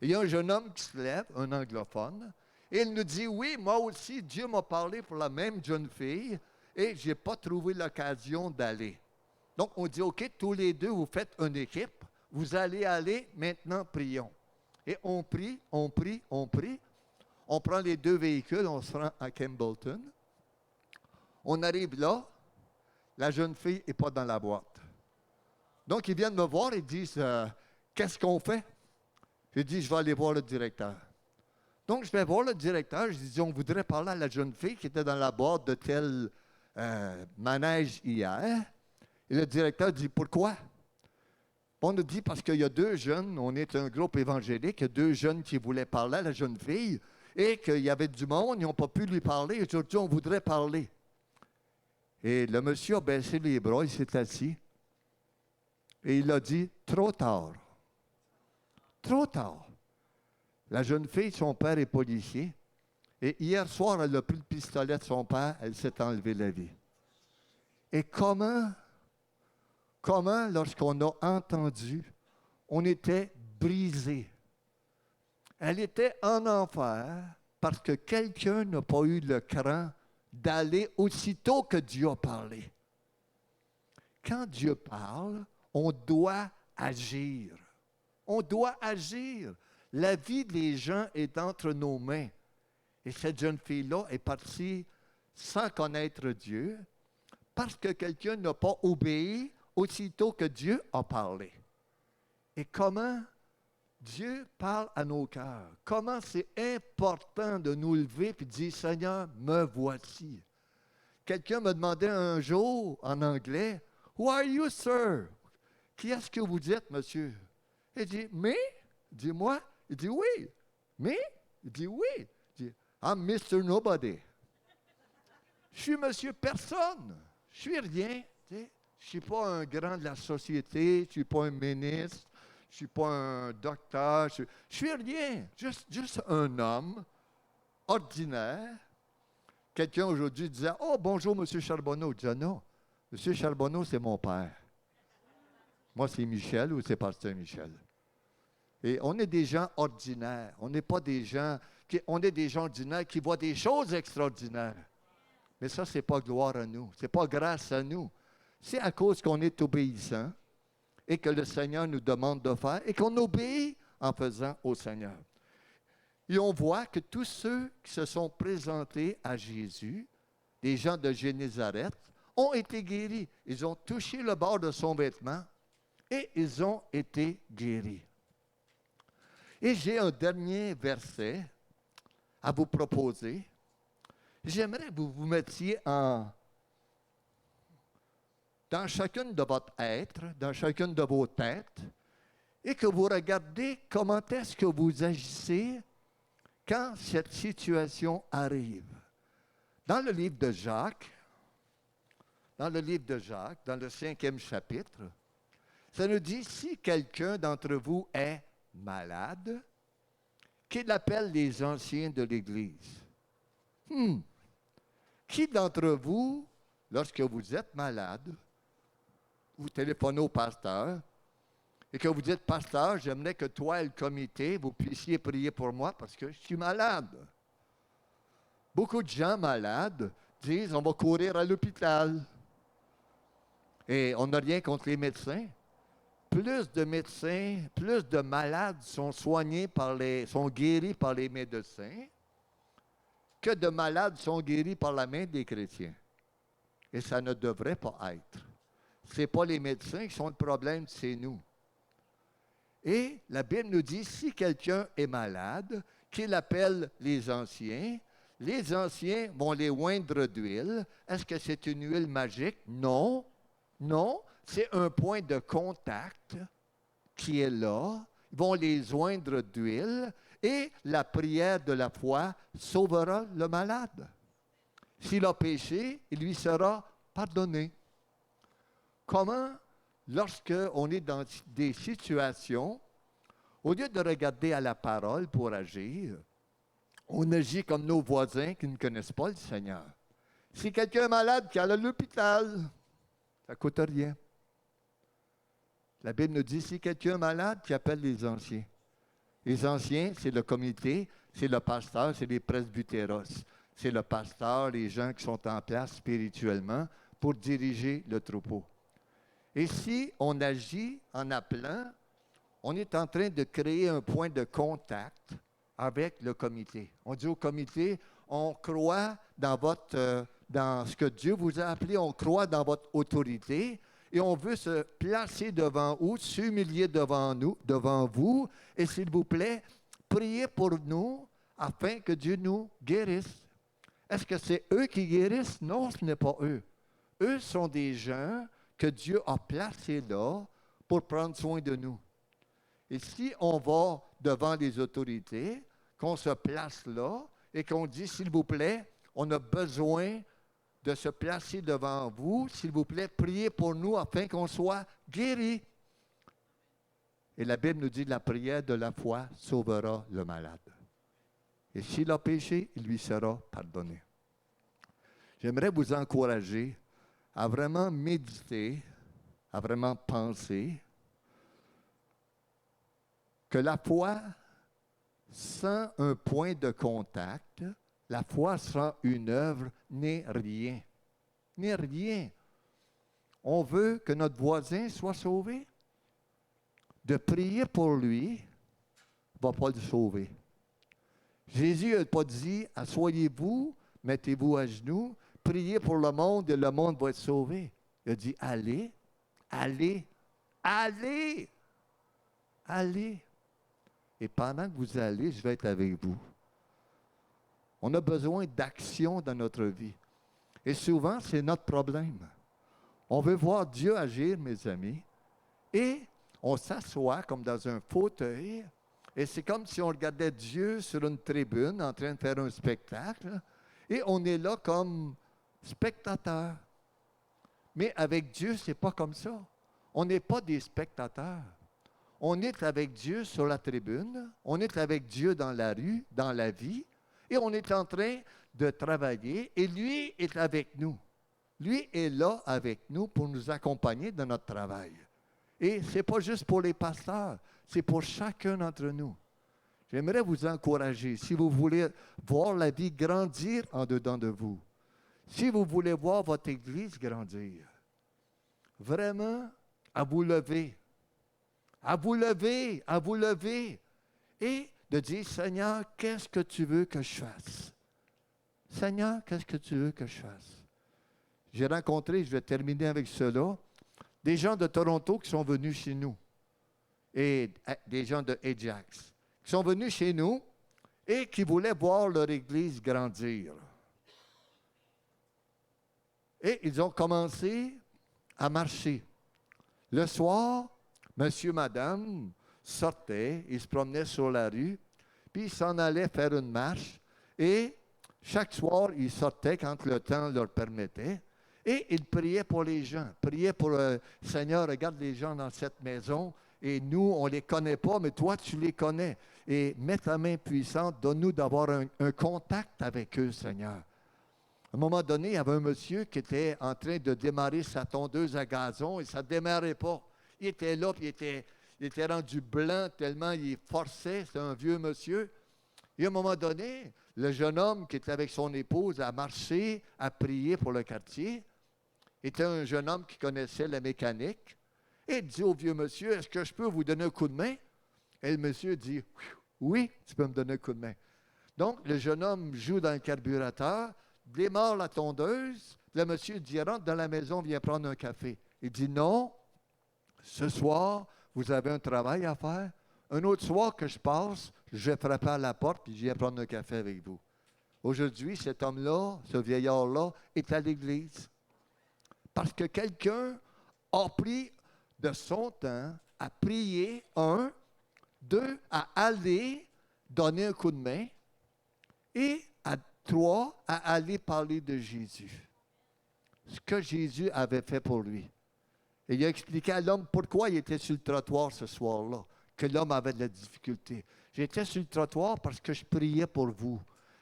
Il y a un jeune homme qui se lève, un anglophone, et il nous dit, « Oui, moi aussi, Dieu m'a parlé pour la même jeune fille et je n'ai pas trouvé l'occasion d'aller. » Donc, on dit, « OK, tous les deux, vous faites une équipe. Vous allez aller, maintenant, prions. » Et on prie, on prie, on prie. On prend les deux véhicules, on se rend à Campbellton. On arrive là, la jeune fille n'est pas dans la boîte. Donc, ils viennent me voir et disent, « Qu'est-ce qu'on fait? » J'ai dit, « Je vais aller voir le directeur. » Donc, je vais voir le directeur. Je dis, « On voudrait parler à la jeune fille qui était dans la boîte de tel manège hier. » Et le directeur dit, « Pourquoi? » On nous dit, parce qu'il y a deux jeunes, on est un groupe évangélique, il y a deux jeunes qui voulaient parler à la jeune fille, et qu'il y avait du monde, ils n'ont pas pu lui parler, aujourd'hui, on voudrait parler. Et le monsieur a baissé les bras, il s'est assis, et il a dit, « Trop tard. Trop tard. » La jeune fille, son père est policier, Et hier soir, elle a pris le pistolet de son père, elle s'est enlevée la vie. Et comment, lorsqu'on a entendu, on était brisé. Elle était en enfer parce que quelqu'un n'a pas eu le cran d'aller aussitôt que Dieu a parlé. Quand Dieu parle, on doit agir. On doit agir. La vie des gens est entre nos mains. Et cette jeune fille-là est partie sans connaître Dieu parce que quelqu'un n'a pas obéi aussitôt que Dieu a parlé. Et comment Dieu parle à nos cœurs. Comment c'est important de nous lever et de dire, Seigneur, me voici. Quelqu'un me demandait un jour en anglais, Who are you, sir? Qui est-ce que vous êtes, monsieur? Il dit, me? Il dit, moi? Il dit, oui. Me? Il dit, oui. Il dit, I'm Mr. Nobody. Je suis monsieur personne. Je suis rien. Je ne suis pas un grand de la société. Je ne suis pas un ministre. Je ne suis pas un docteur. Je suis rien. Juste un homme ordinaire. Quelqu'un aujourd'hui disait, oh, bonjour, monsieur Charbonneau. Je disais, non. Monsieur Charbonneau, c'est mon père. Moi, c'est Michel ou c'est pasteur Michel. Et on est des gens ordinaires. On n'est pas des gens... On est des gens ordinaires qui voient des choses extraordinaires. Mais ça, ce n'est pas gloire à nous. Ce n'est pas grâce à nous. C'est à cause qu'on est obéissant et que le Seigneur nous demande de faire et qu'on obéit en faisant au Seigneur. Et on voit que tous ceux qui se sont présentés à Jésus, des gens de Génézareth, ont été guéris. Ils ont touché le bord de son vêtement et ils ont été guéris. Et j'ai un dernier verset à vous proposer. J'aimerais que vous vous mettiez dans chacune de votre être, dans chacune de vos têtes, et que vous regardez comment est-ce que vous agissez quand cette situation arrive. Dans le livre de Jacques, dans le 5e chapitre, ça nous dit, si quelqu'un d'entre vous est malade, qu'il appelle les anciens de l'Église. Qui d'entre vous, lorsque vous êtes malade, vous téléphonez au pasteur et que vous dites, pasteur, j'aimerais que toi et le comité, vous puissiez prier pour moi parce que je suis malade. Beaucoup de gens malades disent, on va courir à l'hôpital. Et on n'a rien contre les médecins. Plus de médecins, plus de malades sont sont guéris par les médecins que de malades sont guéris par la main des chrétiens. Et ça ne devrait pas être. Ce n'est pas les médecins qui sont le problème, c'est nous. Et la Bible nous dit, si quelqu'un est malade, qu'il appelle les anciens vont les oindre d'huile. Est-ce que c'est une huile magique? Non. Non. C'est un point de contact qui est là. Ils vont les oindre d'huile et la prière de la foi sauvera le malade. S'il a péché, il lui sera pardonné. Comment, lorsqu'on est dans des situations, au lieu de regarder à la parole pour agir, on agit comme nos voisins qui ne connaissent pas le Seigneur. Si quelqu'un est malade qui est à l'hôpital, ça ne coûte rien. La Bible nous dit, si quelqu'un est malade, qui appelle les anciens. Les anciens, c'est le comité, c'est le pasteur, c'est les presbytéros. C'est le pasteur, les gens qui sont en place spirituellement pour diriger le troupeau. Et si on agit en appelant, on est en train de créer un point de contact avec le comité. On dit au comité, on croit dans ce que Dieu vous a appelé, on croit dans votre autorité, et on veut se placer devant vous, s'humilier devant vous, et s'il vous plaît, priez pour nous afin que Dieu nous guérisse. Est-ce que c'est eux qui guérissent? Non, ce n'est pas eux. Eux sont des gens que Dieu a placés là pour prendre soin de nous. Et si on va devant les autorités, qu'on se place là et qu'on dit, s'il vous plaît, on a besoin de se placer devant vous, s'il vous plaît, priez pour nous afin qu'on soit guéris. Et la Bible nous dit, la prière de la foi sauvera le malade. Et s'il a péché, il lui sera pardonné. J'aimerais vous encourager à vraiment méditer, à vraiment penser que la foi, sans un point de contact, la foi sans une œuvre n'est rien. N'est rien. On veut que notre voisin soit sauvé. De prier pour lui ne va pas le sauver. Jésus n'a pas dit, asseyez-vous, mettez-vous à genoux, priez pour le monde et le monde va être sauvé. Il a dit, allez, allez, allez, allez. Et pendant que vous allez, je vais être avec vous. On a besoin d'action dans notre vie. Et souvent, c'est notre problème. On veut voir Dieu agir, mes amis, et on s'assoit comme dans un fauteuil, et c'est comme si on regardait Dieu sur une tribune en train de faire un spectacle, et on est là comme spectateur. Mais avec Dieu, ce n'est pas comme ça. On n'est pas des spectateurs. On est avec Dieu sur la tribune, on est avec Dieu dans la rue, dans la vie, et on est en train de travailler, et lui est avec nous. Lui est là avec nous pour nous accompagner dans notre travail. Et ce n'est pas juste pour les pasteurs, c'est pour chacun d'entre nous. J'aimerais vous encourager, si vous voulez voir la vie grandir en dedans de vous, si vous voulez voir votre Église grandir, vraiment, à vous lever, à vous lever, à vous lever, et de dire, Seigneur, qu'est-ce que tu veux que je fasse? Seigneur, qu'est-ce que tu veux que je fasse? J'ai rencontré, je vais terminer avec cela, des gens de Toronto qui sont venus chez nous, et des gens de Ajax, qui sont venus chez nous et qui voulaient voir leur Église grandir. Et ils ont commencé à marcher. Le soir, monsieur, madame sortaient, ils se promenaient sur la rue, puis ils s'en allaient faire une marche, et chaque soir, ils sortaient quand le temps leur permettait, et ils priaient pour les gens, priaient pour le Seigneur, regarde les gens dans cette maison, et nous, on ne les connaît pas, mais toi, tu les connais. Et mets ta main puissante, donne-nous d'avoir un contact avec eux, Seigneur. À un moment donné, il y avait un monsieur qui était en train de démarrer sa tondeuse à gazon, et ça ne démarrait pas. Il était là, puis il était rendu blanc tellement il forçait, c'était un vieux monsieur. Et à un moment donné, le jeune homme qui était avec son épouse a marché, a prié pour le quartier, était un jeune homme qui connaissait la mécanique, et il dit au vieux monsieur, est-ce que je peux vous donner un coup de main? Et le monsieur dit, oui, tu peux me donner un coup de main. Donc, le jeune homme joue dans le carburateur, démarre la tondeuse, le monsieur dit, rentre dans la maison, viens prendre un café. Il dit, non, ce soir, vous avez un travail à faire. Un autre soir que je passe, je vais frapper à la porte et je viens prendre un café avec vous. Aujourd'hui, cet homme-là, ce vieillard-là, est à l'église. Parce que quelqu'un a pris de son temps à prier, 1, 2, à aller donner un coup de main, et 3, à aller parler de Jésus. Ce que Jésus avait fait pour lui. Et il a expliqué à l'homme pourquoi il était sur le trottoir ce soir-là, que l'homme avait de la difficulté. J'étais sur le trottoir parce que je priais pour vous.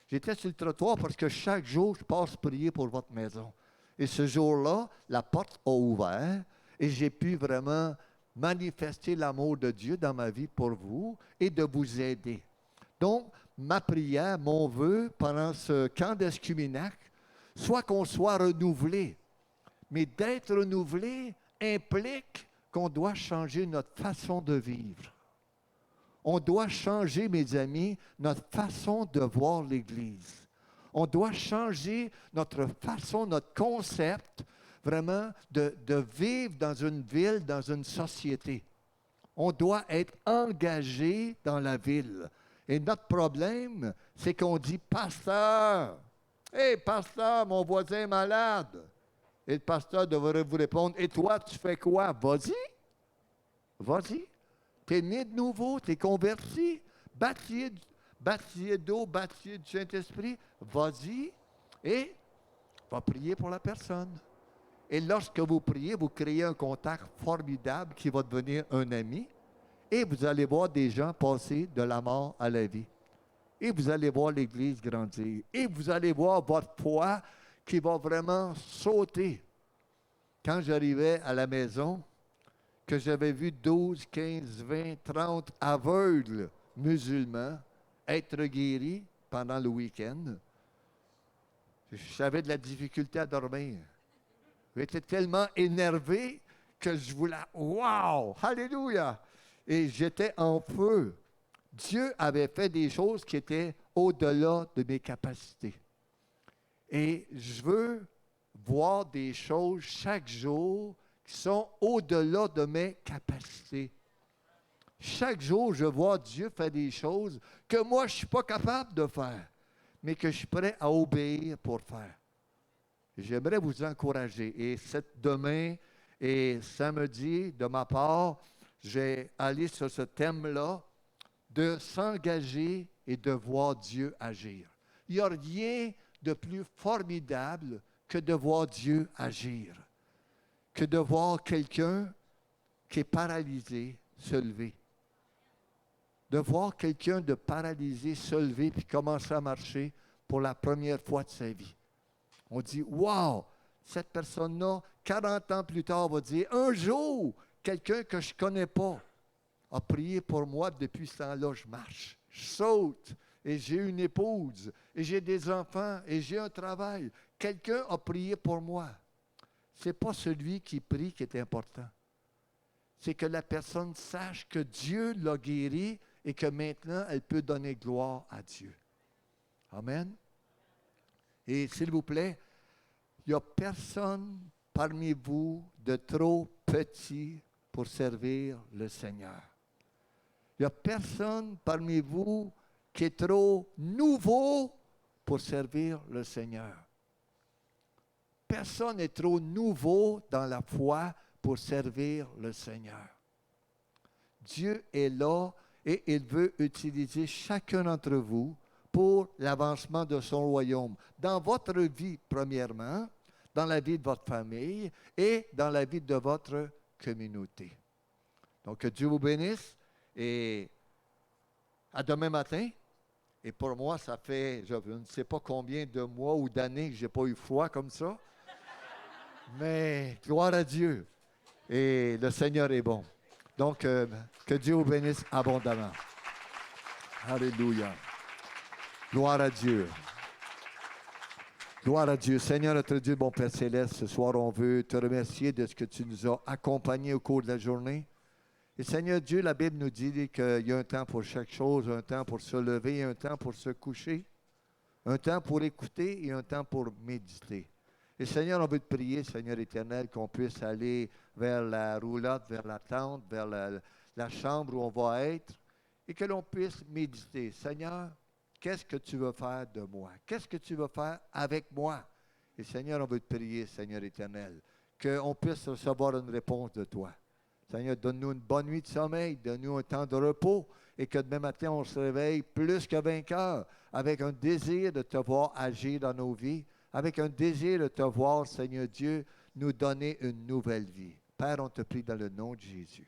J'étais sur le trottoir parce que chaque jour, je passe prier pour votre maison. Et ce jour-là, la porte a ouvert et j'ai pu vraiment manifester l'amour de Dieu dans ma vie pour vous et de vous aider. Donc, ma prière, mon vœu pendant ce camp d'Escuminac, soit qu'on soit renouvelé. Mais d'être renouvelé implique qu'on doit changer notre façon de vivre. On doit changer, mes amis, notre façon de voir l'Église. On doit changer notre façon, notre concept, vraiment, de vivre dans une ville, dans une société. On doit être engagé dans la ville. Et notre problème, c'est qu'on dit, « Pasteur, hey, pasteur, mon voisin est malade. » Et le pasteur devrait vous répondre, « Et toi, tu fais quoi? Vas-y. Vas-y. Tu es né de nouveau, tu es converti, baptisé d'eau, baptisé du Saint-Esprit. Vas-y et va prier pour la personne. » Et lorsque vous priez, vous créez un contact formidable qui va devenir un ami. Et vous allez voir des gens passer de la mort à la vie. Et vous allez voir l'Église grandir. Et vous allez voir votre foi qui va vraiment sauter. Quand j'arrivais à la maison, que j'avais vu 12, 15, 20, 30 aveugles musulmans être guéris pendant le week-end, j'avais de la difficulté à dormir. J'étais tellement énervé que je voulais « Wow! Alléluia! » Et j'étais en feu. Dieu avait fait des choses qui étaient au-delà de mes capacités. Et je veux voir des choses chaque jour qui sont au-delà de mes capacités. Chaque jour, je vois Dieu faire des choses que moi, je ne suis pas capable de faire, mais que je suis prêt à obéir pour faire. J'aimerais vous encourager. Et demain et samedi, de ma part, j'ai allé sur ce thème-là de s'engager et de voir Dieu agir. Il n'y a rien de plus formidable que de voir Dieu agir, que de voir quelqu'un qui est paralysé se lever. De voir quelqu'un de paralysé se lever puis commencer à marcher pour la première fois de sa vie. On dit, wow, cette personne-là, 40 ans plus tard, va dire, un jour, quelqu'un que je ne connais pas a prié pour moi, depuis ce temps-là, je marche, je saute, et j'ai une épouse, et j'ai des enfants, et j'ai un travail. Quelqu'un a prié pour moi. Ce n'est pas celui qui prie qui est important. C'est que la personne sache que Dieu l'a guérie et que maintenant, elle peut donner gloire à Dieu. Amen. Et s'il vous plaît, il n'y a personne parmi vous de trop petit pour servir le Seigneur. Il n'y a personne parmi vous qui est trop nouveau pour servir le Seigneur. Personne n'est trop nouveau dans la foi pour servir le Seigneur. Dieu est là et il veut utiliser chacun d'entre vous pour l'avancement de son royaume. Dans votre vie, premièrement, dans la vie de votre famille et dans la vie de votre communauté. Donc, que Dieu vous bénisse et à demain matin. Et pour moi, ça fait, je ne sais pas combien de mois ou d'années que je n'ai pas eu froid comme ça. Mais gloire à Dieu. Et le Seigneur est bon. Donc, que Dieu vous bénisse abondamment. Alléluia. Gloire à Dieu. Gloire à Dieu. Seigneur notre Dieu, bon Père Céleste, ce soir, on veut te remercier de ce que tu nous as accompagnés au cours de la journée. Et Seigneur Dieu, la Bible nous dit qu'il y a un temps pour chaque chose, un temps pour se lever, un temps pour se coucher, un temps pour écouter et un temps pour méditer. Et Seigneur, on veut te prier, Seigneur éternel, qu'on puisse aller vers la roulotte, vers la tente, vers la chambre où on va être, et que l'on puisse méditer. Seigneur, qu'est-ce que tu veux faire de moi? Qu'est-ce que tu veux faire avec moi? Et Seigneur, on veut te prier, Seigneur éternel, qu'on puisse recevoir une réponse de toi. Seigneur, donne-nous une bonne nuit de sommeil, donne-nous un temps de repos, et que demain matin, on se réveille plus que vainqueur, avec un désir de te voir agir dans nos vies, avec un désir de te voir, Seigneur Dieu, nous donner une nouvelle vie. Père, on te prie dans le nom de Jésus.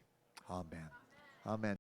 Amen. Amen.